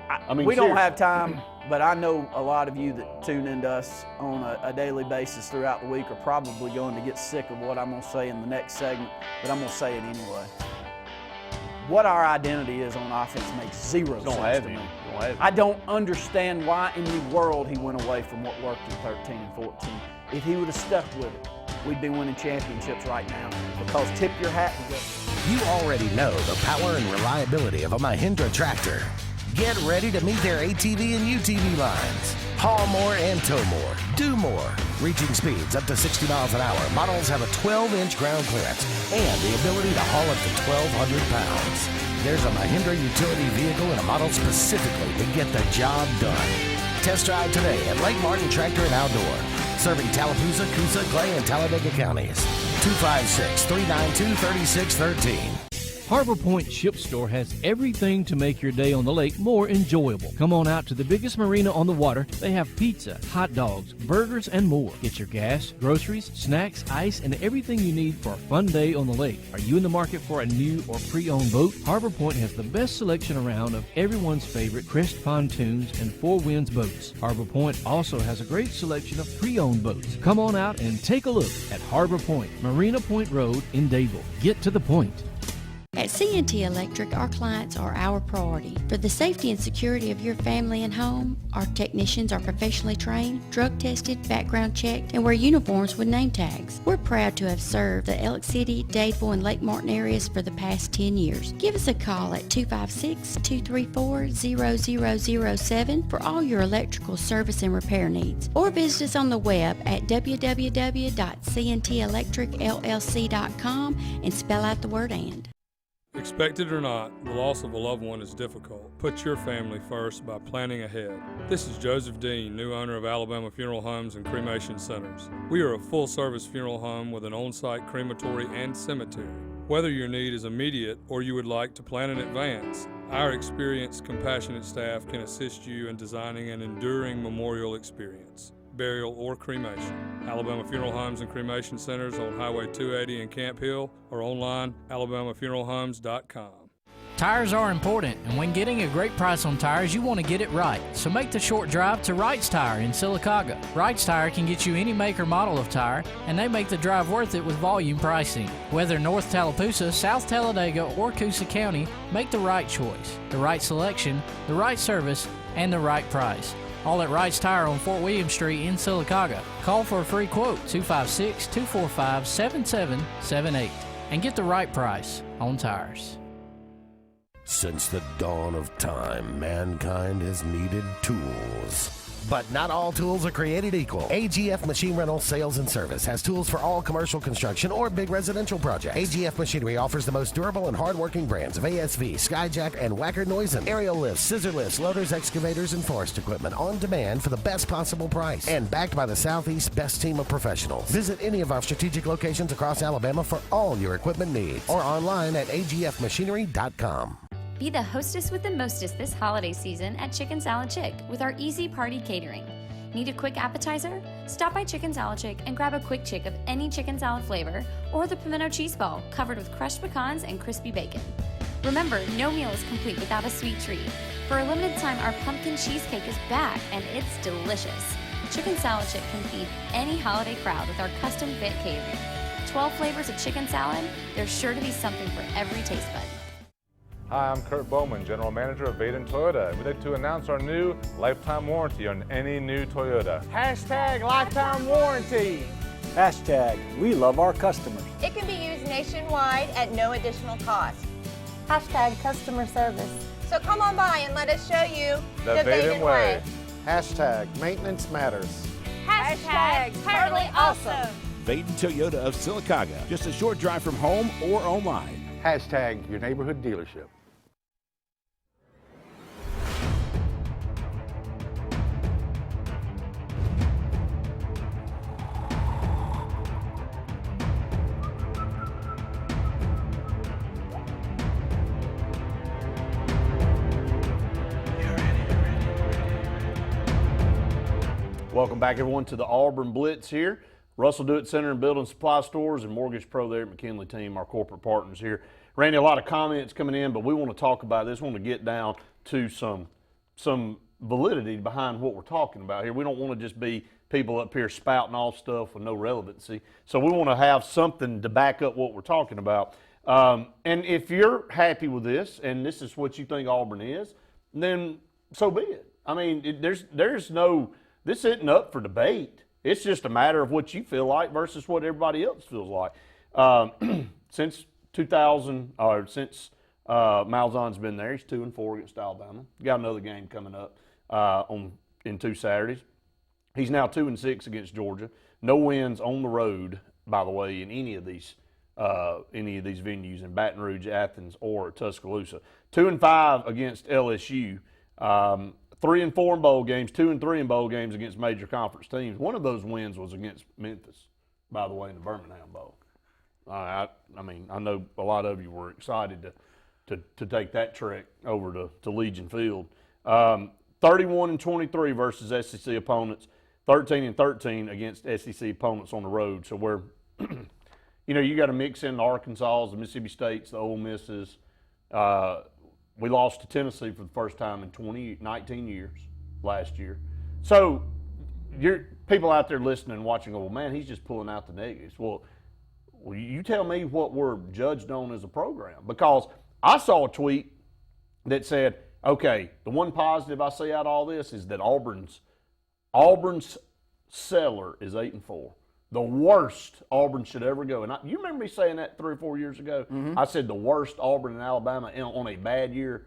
I mean, we don't have time, but I know a lot of you that tune into us on a daily basis throughout the week are probably going to get sick of what I'm going to say in the next segment, but I'm going to say it anyway. What our identity is on offense makes zero sense to me. I don't understand why in the world he went away from what worked in 13 and 14. If he would have stuck with it, we'd be winning championships right now. Because tip your hat and go. You already know the power and reliability of a Mahindra tractor. Get ready to meet their ATV and UTV lines. Haul more and tow more. Do more. Reaching speeds up to 60 miles an hour. Models have a 12-inch ground clearance and the ability to haul up to 1,200 pounds. There's a Mahindra utility vehicle and a model specifically to get the job done. Test drive today at Lake Martin Tractor and Outdoor. Serving Tallapoosa, Coosa, Clay, and Talladega counties. 256-392-3613. Harbor Point Ship Store has everything to make your day on the lake more enjoyable. Come on out to the biggest marina on the water. They have pizza, hot dogs, burgers, and more. Get your gas, groceries, snacks, ice, and everything you need for a fun day on the lake. Are you in the market for a new or pre-owned boat? Harbor Point has the best selection around of everyone's favorite Crest pontoons and Four Winds boats. Harbor Point also has a great selection of pre-owned boats. Come on out and take a look at Harbor Point, Marina Point Road in Dadeville. Get to the point. At C&T Electric, our clients are our priority. For the safety and security of your family and home, our technicians are professionally trained, drug tested, background checked, and wear uniforms with name tags. We're proud to have served the Elk City, Dadeville, and Lake Martin areas for the past 10 years. Give us a call at 256-234-0007 for all your electrical service and repair needs, or visit us on the web at www.cntelectricllc.com and spell out the word "and." Expect it or not, the loss of a loved one is difficult. Put your family first by planning ahead. This is Joseph Dean, new owner of Alabama Funeral Homes and Cremation Centers. We are a full-service funeral home with an on-site crematory and cemetery. Whether your need is immediate or you would like to plan in advance, our experienced, compassionate staff can assist you in designing an enduring memorial experience, burial, or cremation. Alabama Funeral Homes and Cremation Centers on Highway 280 in Camp Hill or online, alabamafuneralhomes.com. Tires are important, and when getting a great price on tires, you want to get it right. So make the short drive to Wright's Tire in Sylacauga. Wright's Tire can get you any make or model of tire, and they make the drive worth it with volume pricing. Whether North Tallapoosa, South Talladega, or Coosa County, make the right choice, the right selection, the right service, and the right price. All at Wright's Tire on Fort William Street in Sylacauga. Call for a free quote, 256-245-7778, and get the right price on tires. Since the dawn of time, mankind has needed tools. But not all tools are created equal. AGF Machine Rental Sales and Service has tools for all commercial construction or big residential projects. AGF Machinery offers the most durable and hardworking brands of ASV, Skyjack, and Wacker Neuson. Aerial lifts, scissor lifts, loaders, excavators, and forest equipment on demand for the best possible price. And backed by the Southeast's best team of professionals. Visit any of our strategic locations across Alabama for all your equipment needs. Or online at agfmachinery.com. Be the hostess with the mostest this holiday season at Chicken Salad Chick with our easy party catering. Need a quick appetizer? Stop by Chicken Salad Chick and grab a quick chick of any chicken salad flavor or the pimento cheese ball covered with crushed pecans and crispy bacon. Remember, no meal is complete without a sweet treat. For a limited time, our pumpkin cheesecake is back and it's delicious. Chicken Salad Chick can feed any holiday crowd with our custom fit catering. 12 flavors of chicken salad, there's sure to be something for every taste bud. Hi, I'm Kurt Bowman, General Manager of Vaden Toyota. We'd like to announce our new lifetime warranty on any new Toyota. Hashtag lifetime warranty. Hashtag we love our customers. It can be used nationwide at no additional cost. Hashtag customer service. So come on by and let us show you the Vaden way. Hashtag maintenance matters. Hashtag totally awesome. Vaden Toyota of Sylacauga, just a short drive from home or online. Hashtag your neighborhood dealership. Welcome back, everyone, to the Auburn Blitz here. Russell Do It Center and Building Supply Stores and Mortgage Pro there at McKinley team, our corporate partners here. Randy, a lot of comments coming in, but we want to talk about this. We want to get down to some validity behind what we're talking about here. We don't want to just be people up here spouting off stuff with no relevancy. So we want to have something to back up what we're talking about. And if you're happy with this and this is what you think Auburn is, then so be it. I mean, there's no, this isn't up for debate. It's just a matter of what you feel like versus what everybody else feels like. Since 2000, or since Malzahn's been there, he's 2-4 against Alabama. Got another game coming up in 2 Saturdays. He's now 2-6 against Georgia. No wins on the road, by the way, in any of these venues in Baton Rouge, Athens, or Tuscaloosa. 2-5 against LSU. 3-4 in bowl games, 2-3 in bowl games against major conference teams. One of those wins was against Memphis, by the way, in the Birmingham Bowl. I mean, I know a lot of you were excited to take that trek over to Legion Field. 31-23 versus SEC opponents, 13-13 against SEC opponents on the road. So we're, you got to mix in the Arkansas, the Mississippi States, the Ole Misses. We lost to Tennessee for the first time in 19 years last year. So you're people out there listening and watching go, well, man, he's just pulling out the negatives. Well, you tell me what we're judged on as a program. Because I saw a tweet that said, okay, the one positive I see out of all this is that Auburn's cellar is 8-4. The worst Auburn should ever go. And you remember me saying that 3 or 4 years ago? Mm-hmm. I said the worst Auburn and Alabama on a bad year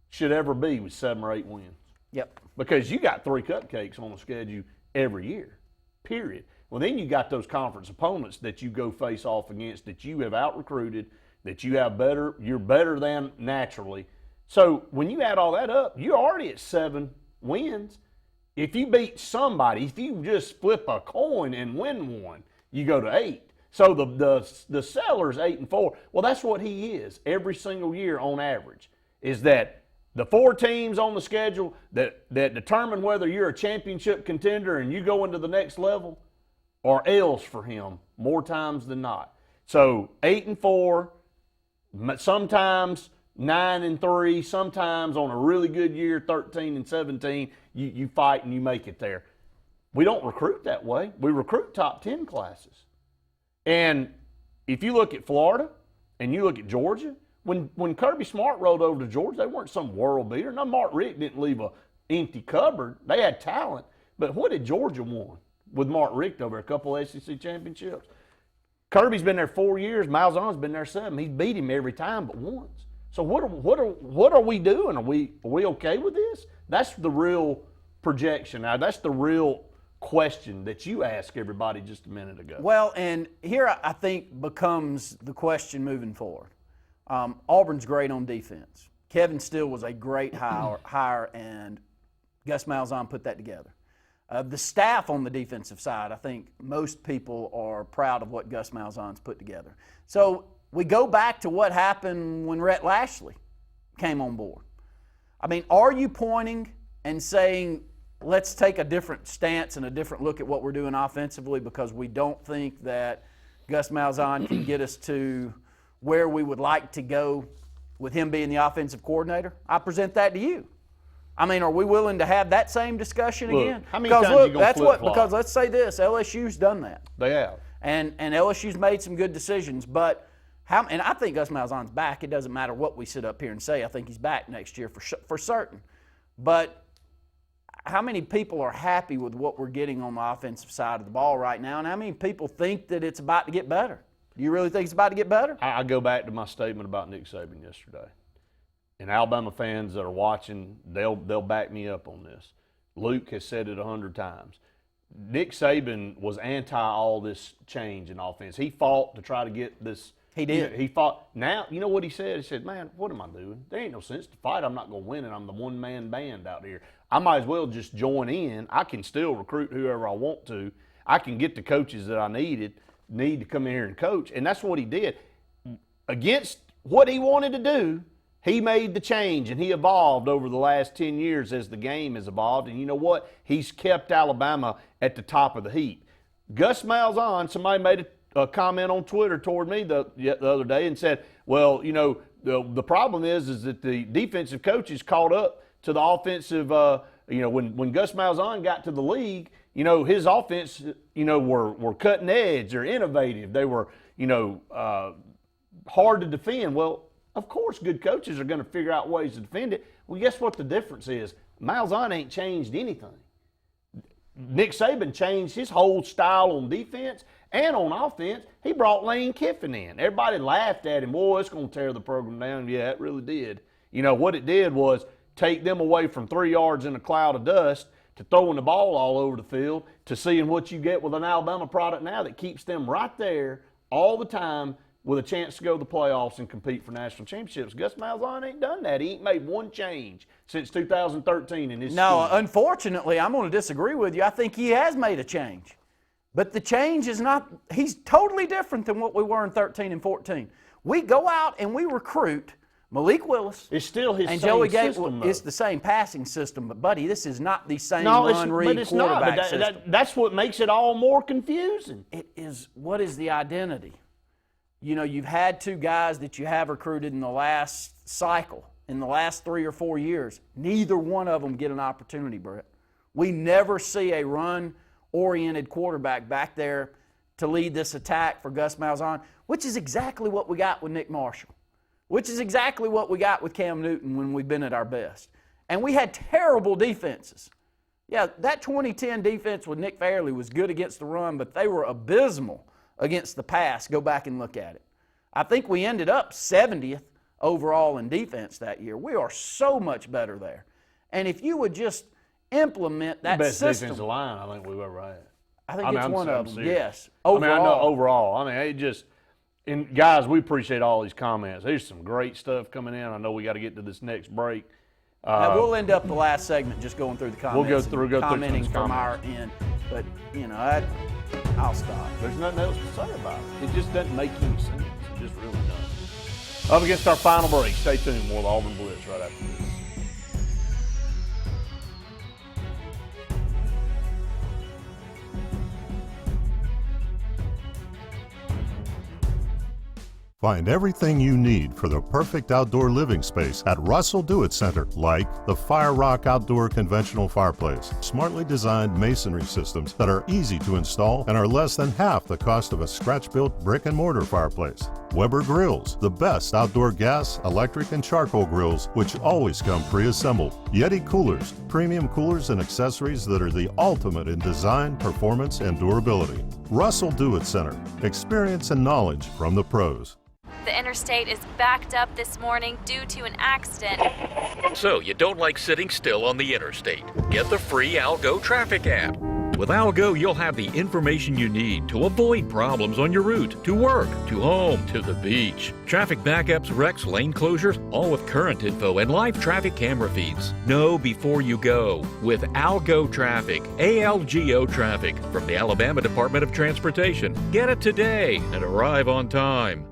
should ever be with 7 or 8 wins. Yep. Because you got 3 cupcakes on the schedule every year, period. Well, then you got those conference opponents that you go face off against that you have out-recruited, that you're better than naturally. So when you add all that up, you're already at 7 wins. If you beat somebody, if you just flip a coin and win one, you go to 8. So the seller's 8-4. Well, that's what he is every single year on average, is that the 4 teams on the schedule that determine whether you're a championship contender and you go into the next level are L's for him more times than not. So 8-4, sometimes 9-3, sometimes on a really good year, 13-17, you fight and you make it there. We don't recruit that way. We recruit top 10 classes. And if you look at Florida and you look at Georgia, when Kirby Smart rolled over to Georgia, they weren't some world beater. Now, Mark Richt didn't leave an empty cupboard. They had talent. But what did Georgia won with Mark Richt over? A couple of SEC championships. Kirby's been there 4 years. Malzahn's been there 7. He's beat him every time but once. So what are we doing? Are we okay with this? That's the real projection. Now, that's the real question that you asked everybody just a minute ago. Well, and here I think becomes the question moving forward. Auburn's great on defense. Kevin Steele was a great hire, and Gus Malzahn put that together. The staff on the defensive side, I think most people are proud of what Gus Malzahn's put together. So we go back to what happened when Rhett Lashley came on board. I mean, are you pointing and saying, let's take a different stance and a different look at what we're doing offensively because we don't think that Gus Malzahn can get us to where we would like to go with him being the offensive coordinator? I present that to you. I mean, are we willing to have that same discussion again? How many times are you going to flip-flop? Because let's say this, LSU's done that. They have. And LSU's made some good decisions, but and I think Gus Malzahn's back. It doesn't matter what we sit up here and say. I think he's back next year for certain. But how many people are happy with what we're getting on the offensive side of the ball right now, and how many people think that it's about to get better? Do you really think it's about to get better? I go back to my statement about Nick Saban yesterday. And Alabama fans that are watching, they'll back me up on this. Luke has said it 100 times. Nick Saban was anti all this change in offense. He fought to try to get this. He did. He fought. Now, you know what he said? He said, man, what am I doing? There ain't no sense to fight. I'm not going to win, and I'm the one-man band out here. I might as well just join in. I can still recruit whoever I want to. I can get the coaches that I need to come in here and coach. And that's what he did. Against what he wanted to do, he made the change, and he evolved over the last 10 years as the game has evolved. And you know what? He's kept Alabama at the top of the heap. Gus Malzahn, somebody made a comment on Twitter toward me the other day and said, well, you know, the problem is that the defensive coaches caught up to the offensive, you know, when Gus Malzahn got to the league, you know, his offense, you know, were cutting edge or innovative. They were, you know, hard to defend. Well, of course, good coaches are going to figure out ways to defend it. Well, guess what the difference is? Malzahn ain't changed anything. Nick Saban changed his whole style on defense and on offense. He brought Lane Kiffin in. Everybody laughed at him. Boy, it's going to tear the program down. Yeah, it really did. You know, what it did was take them away from 3 yards in a cloud of dust to throwing the ball all over the field to seeing what you get with an Alabama product now that keeps them right there all the time with a chance to go to the playoffs and compete for national championships. Gus Malzahn ain't done that. He ain't made one change since 2013 in his No, unfortunately, I'm going to disagree with you. I think he has made a change. But the change is not – he's totally different than what we were in 13 and 14. We go out and we recruit Malik Willis. It's still his and same Joey Gates. system, It's the same passing system. But, buddy, this is not the same but run-read it's quarterback not. system. That's what makes it all more confusing. It is – what is the identity? You know, you've had two guys that you have recruited in the last cycle, in the last 3 or 4 years. Neither one of them get an opportunity, Brett. We never see a run-oriented quarterback back there to lead this attack for Gus Malzahn, which is exactly what we got with Nick Marshall, which is exactly what we got with Cam Newton when we've been at our best. And we had terrible defenses. Yeah, that 2010 defense with Nick Fairley was good against the run, but they were abysmal against the pass. Go back and look at it. I think we ended up 70th overall in defense that year. We are so much better there. And if you would just implement that best system. defensive line I think we've ever had. I think it's one of them, yes. Overall. I mean, I know overall. I mean, it just – and, guys, we appreciate all these comments. There's some great stuff coming in. I know we got to get to this next break. Now, we'll end up the last segment just going through the comments. We'll go through commenting from comments. our end. But, you know, I'll stop. There's nothing else to say about it. It just doesn't make any sense. It just really doesn't. Up against our final break. Stay tuned. More of the Auburn Blitz right after this. Find everything you need for the perfect outdoor living space at Russell Do-It Center, like the Fire Rock Outdoor Conventional Fireplace, smartly designed masonry systems that are easy to install and are less than half the cost of a scratch-built brick and mortar fireplace. Weber Grills, the best outdoor gas, electric, and charcoal grills, which always come pre-assembled. Yeti Coolers, premium coolers and accessories that are the ultimate in design, performance, and durability. Russell Do-It Center, experience and knowledge from the pros. The interstate is backed up this morning due to an accident. So you don't like sitting still on the interstate? Get the free Algo traffic app. With Algo, you'll have the information you need to avoid problems on your route to work, to home, to the beach. Traffic backups, wrecks, lane closures, all with current info and live traffic camera feeds. Know before you go with Algo Traffic, ALGO Traffic from the Alabama Department of Transportation. Get it today and arrive on time.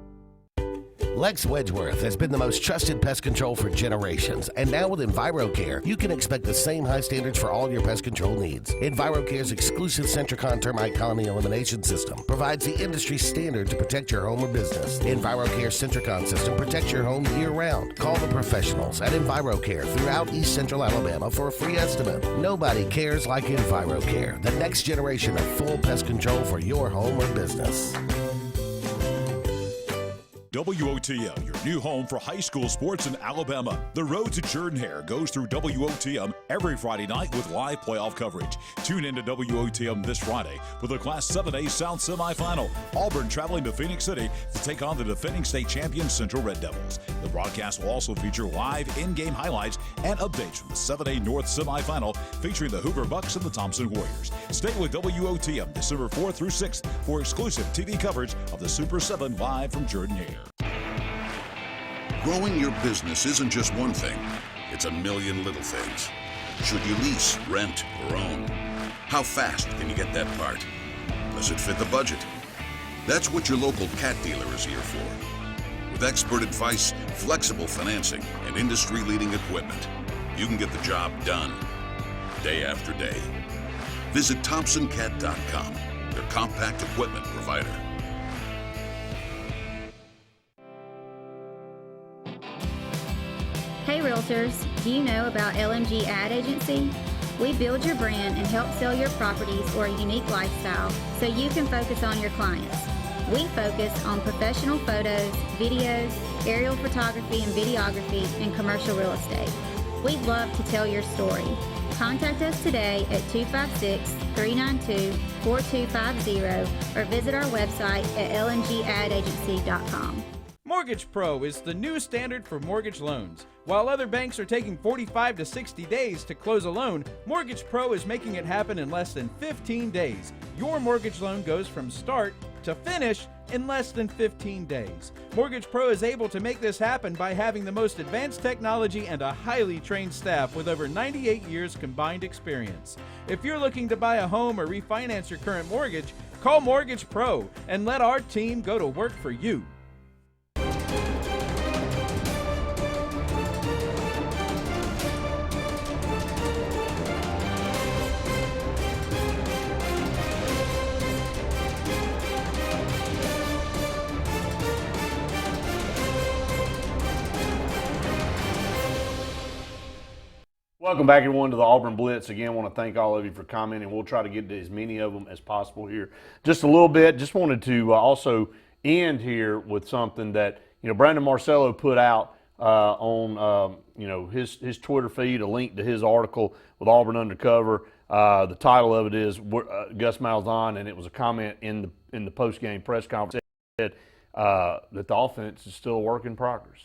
Lex Wedgeworth has been the most trusted pest control for generations, and now with EnviroCare, you can expect the same high standards for all your pest control needs. EnviroCare's exclusive Centricon termite colony elimination system provides the industry standard to protect your home or business. EnviroCare's Centricon system protects your home year-round. Call the professionals at EnviroCare throughout East Central Alabama for a free estimate. Nobody cares like EnviroCare, the next generation of full pest control for your home or business. WOTM, your new home for high school sports in Alabama. The road to Jordan-Hare goes through WOTM every Friday night with live playoff coverage. Tune in to WOTM this Friday with the Class 7A South semifinal. Auburn traveling to Phoenix City to take on the defending state champion Central Red Devils. The broadcast will also feature live in-game highlights and updates from the 7A North semifinal featuring the Hoover Bucks and the Thompson Warriors. Stay with WOTM December 4th through 6th for exclusive TV coverage of the Super 7 live from Jordan-Hare. Growing your business isn't just one thing, it's a million little things. Should you lease, rent, or own? How fast can you get that part? Does it fit the budget? That's what your local cat dealer is here for. With expert advice, flexible financing, and industry-leading equipment, you can get the job done, day after day. Visit ThompsonCat.com, your compact equipment provider. Hey Realtors, do you know about LMG Ad Agency? We build your brand and help sell your properties or a unique lifestyle so you can focus on your clients. We focus on professional photos, videos, aerial photography and videography, and commercial real estate. We'd love to tell your story. Contact us today at 256-392-4250 or visit our website at lmgadagency.com. Mortgage Pro is the new standard for mortgage loans. While other banks are taking 45 to 60 days to close a loan, Mortgage Pro is making it happen in less than 15 days. Your mortgage loan goes from start to finish in less than 15 days. Mortgage Pro is able to make this happen by having the most advanced technology and a highly trained staff with over 98 years combined experience. If you're looking to buy a home or refinance your current mortgage, call Mortgage Pro and let our team go to work for you. Welcome back, everyone, to the Auburn Blitz. Again, I want to thank all of you for commenting. We'll try to get to as many of them as possible here. Just a little bit. Just wanted to also end here with something that, Brandon Marcello put out on, his Twitter feed, a link to his article with Auburn Undercover. The title of it is Gus Malzahn, and it was a comment in the post-game press conference that the offense is still a work in progress.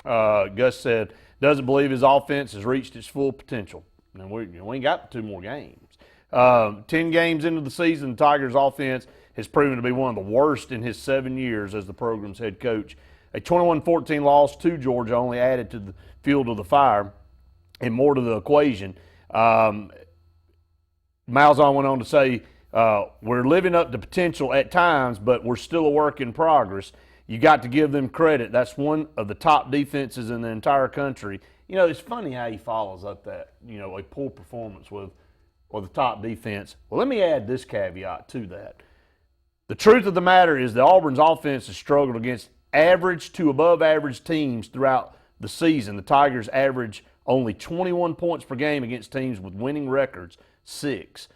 Gus said, doesn't believe his offense has reached its full potential. And we ain't got 2 more games. 10 games into the season, the Tigers' offense has proven to be one of the worst in his 7 years as the program's head coach. A 21-14 loss to Georgia only added to the fuel to the fire and more to the equation. Malzahn went on to say, we're living up to potential at times, but we're still a work in progress. You got to give them credit. That's one of the top defenses in the entire country. It's funny how he follows up that, a poor performance with the top defense. Well, let me add this caveat to that. The truth of the matter is that Auburn's offense has struggled against average to above average teams throughout the season. The Tigers average only 21 points per game against teams with winning records, 6.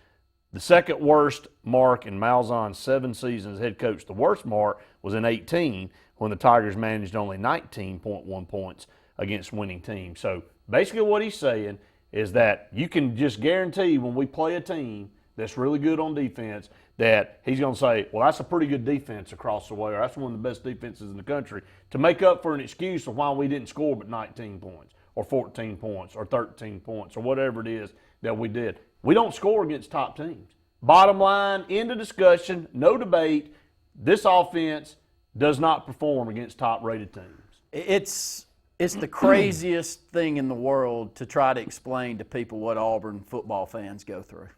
The second worst mark in Malzahn's 7 seasons as head coach. The worst mark was in 18 when the Tigers managed only 19.1 points against winning teams. So basically what he's saying is that you can just guarantee when we play a team that's really good on defense that he's going to say, well, that's a pretty good defense across the way, or that's one of the best defenses in the country, to make up for an excuse of why we didn't score but 19 points or 14 points or 13 points or whatever it is that we did. We don't score against top teams. Bottom line, end of discussion, no debate. This offense does not perform against top-rated teams. It's the craziest thing in the world to try to explain to people what Auburn football fans go through.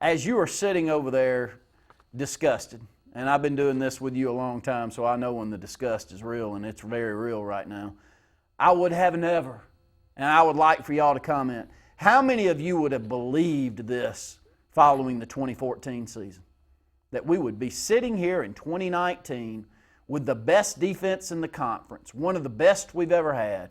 As you are sitting over there disgusted, and I've been doing this with you a long time, so I know when the disgust is real, and it's very real right now. I would have never, and I would like for y'all to comment, how many of you would have believed this following the 2014 season? That we would be sitting here in 2019 with the best defense in the conference, one of the best we've ever had,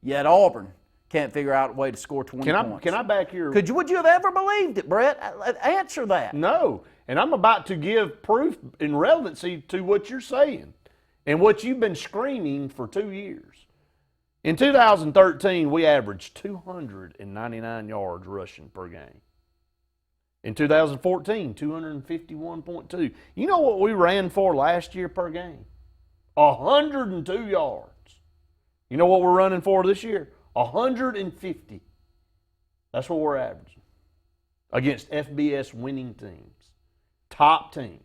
yet Auburn can't figure out a way to score 20 points. Can I back your... Would you have ever believed it, Brett? Answer that. No, and I'm about to give proof and relevancy to what you're saying and what you've been screaming for 2 years. In 2013, we averaged 299 yards rushing per game. In 2014, 251.2. You know what we ran for last year per game? 102 yards. You know what we're running for this year? 150. That's what we're averaging against FBS winning teams, top teams.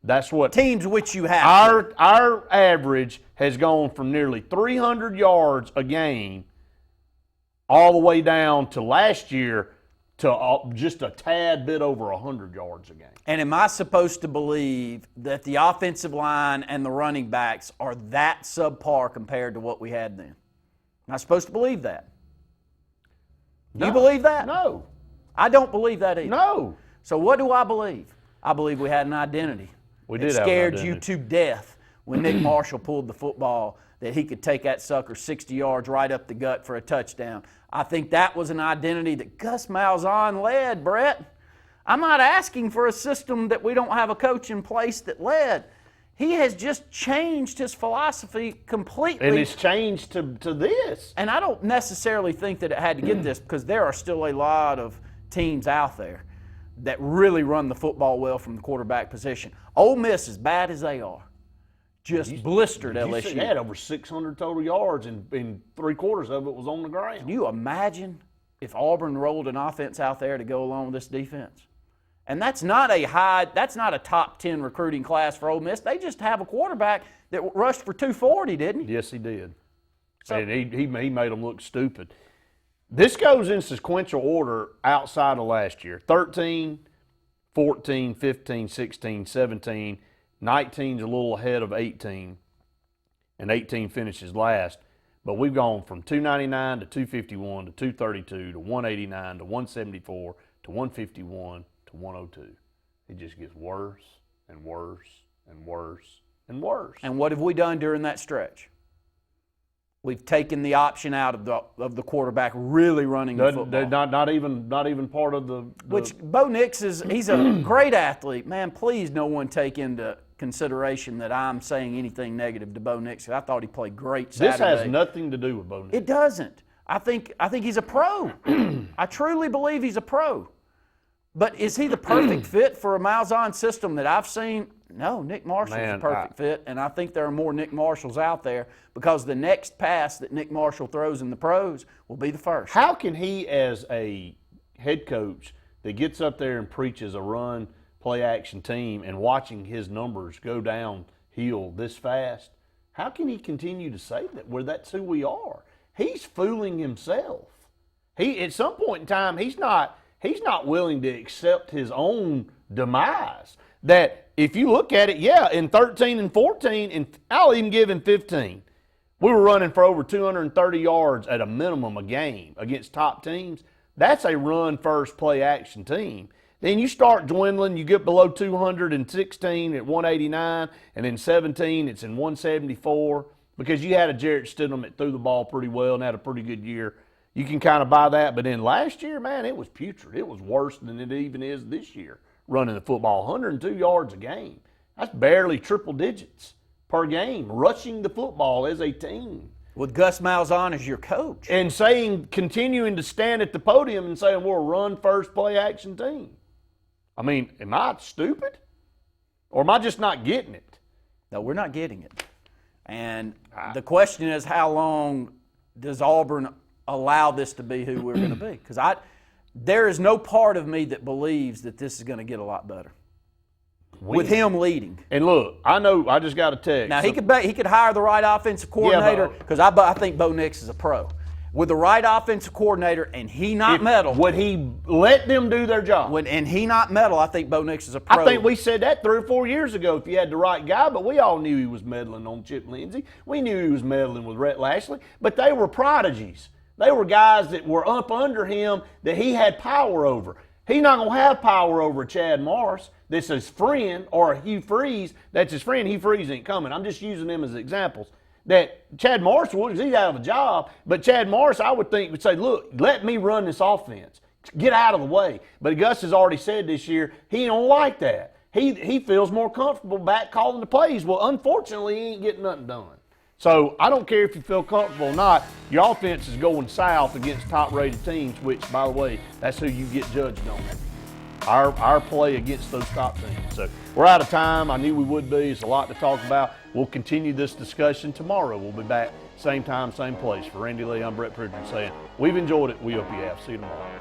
That's what teams which you have. Our average has gone from nearly 300 yards a game all the way down to last year to just a tad bit over 100 yards a game. And am I supposed to believe that the offensive line and the running backs are that subpar compared to what we had then? Am I supposed to believe that? No. You believe that? No. I don't believe that either. No. So what do I believe? I believe we had an identity. We did It have an scared identity. you to death when Nick Marshall pulled the football, that he could take that sucker 60 yards right up the gut for a touchdown. I think that was an identity that Gus Malzahn led, Brett. I'm not asking for a system that we don't have a coach in place that led. He has just changed his philosophy completely. And it's changed to this. And I don't necessarily think that it had to get this, because there are still a lot of teams out there that really run the football well from the quarterback position. Ole Miss, as bad as they are, just blistered LSU. They had over 600 total yards, and 3/4 of it was on the ground. Can you imagine if Auburn rolled an offense out there to go along with this defense? And that's not a top 10 recruiting class for Ole Miss. They just have a quarterback that rushed for 240, didn't he? Yes, he did. So, and he made them look stupid. This goes in sequential order outside of last year. 13, 14, 15, 16, 17, 19's a little ahead of 18, and 18 finishes last. But we've gone from 299 to 251 to 232 to 189 to 174 to 151 to 102. It just gets worse and worse and worse and worse. And what have we done during that stretch? We've taken the option out of the quarterback really running the football. Not even part of the Which Bo Nix he's a great athlete. Man, please no one take into consideration that I'm saying anything negative to Bo Nix. I thought he played great Saturday. This has nothing to do with Bo Nix. It doesn't. I think he's a pro. I truly believe he's a pro. But is he the perfect fit for a Malzahn system that I've seen? No, Nick Marshall's a perfect fit, and I think there are more Nick Marshalls out there, because the next pass that Nick Marshall throws in the pros will be the first. How can he, as a head coach that gets up there and preaches a run, play-action team, and watching his numbers go downhill this fast, how can he continue to say that that's who we are? He's fooling himself. At some point in time, he's not willing to accept his own demise. That if you look at it, in 13 and 14, and I'll even give him 15, we were running for over 230 yards at a minimum a game against top teams. That's a run-first play-action team. Then you start dwindling. You get below 216 at 189, and then 17, it's in 174, because you had a Jarrett Stidham that threw the ball pretty well and had a pretty good year. You can kind of buy that. But then last year, man, it was putrid. It was worse than it even is this year, running the football. 102 yards a game. That's barely triple digits per game, rushing the football as a team. With Gus Malzahn as your coach. And continuing to stand at the podium and saying we're a run-first play-action team. I mean, am I stupid? Or am I just not getting it? No, we're not getting it. And the question is, how long does Auburn allow this to be who we're going to be? Because there is no part of me that believes that this is going to get a lot better. With him leading. And look, I know I just got a text. Now, he could hire the right offensive coordinator, because I think Bo Nix is a pro. with the right offensive coordinator and he not meddle. Would he let them do their job? And he not meddle, I think Bo Nix is a pro. I think we said that 3 or 4 years ago if you had the right guy, but we all knew he was meddling on Chip Lindsey. We knew he was meddling with Rhett Lashley, but they were prodigies. They were guys that were up under him that he had power over. He's not going to have power over Chad Morris, that's his friend, or Hugh Freeze, that's his friend. Hugh Freeze ain't coming. I'm just using them as examples. That Chad Morris would, because he's out of a job, but Chad Morris, I would think, would say, look, let me run this offense. Get out of the way. But Gus has already said this year he don't like that. He feels more comfortable back calling the plays. Well, unfortunately, he ain't getting nothing done. So I don't care if you feel comfortable or not, your offense is going south against top-rated teams, which, by the way, that's who you get judged on. Our play against those top teams. So we're out of time. I knew we would be. It's a lot to talk about. We'll continue this discussion tomorrow. We'll be back same time, same place. For Randy Lee, I'm Brett Pritchard saying we've enjoyed it. We hope you have. See you tomorrow.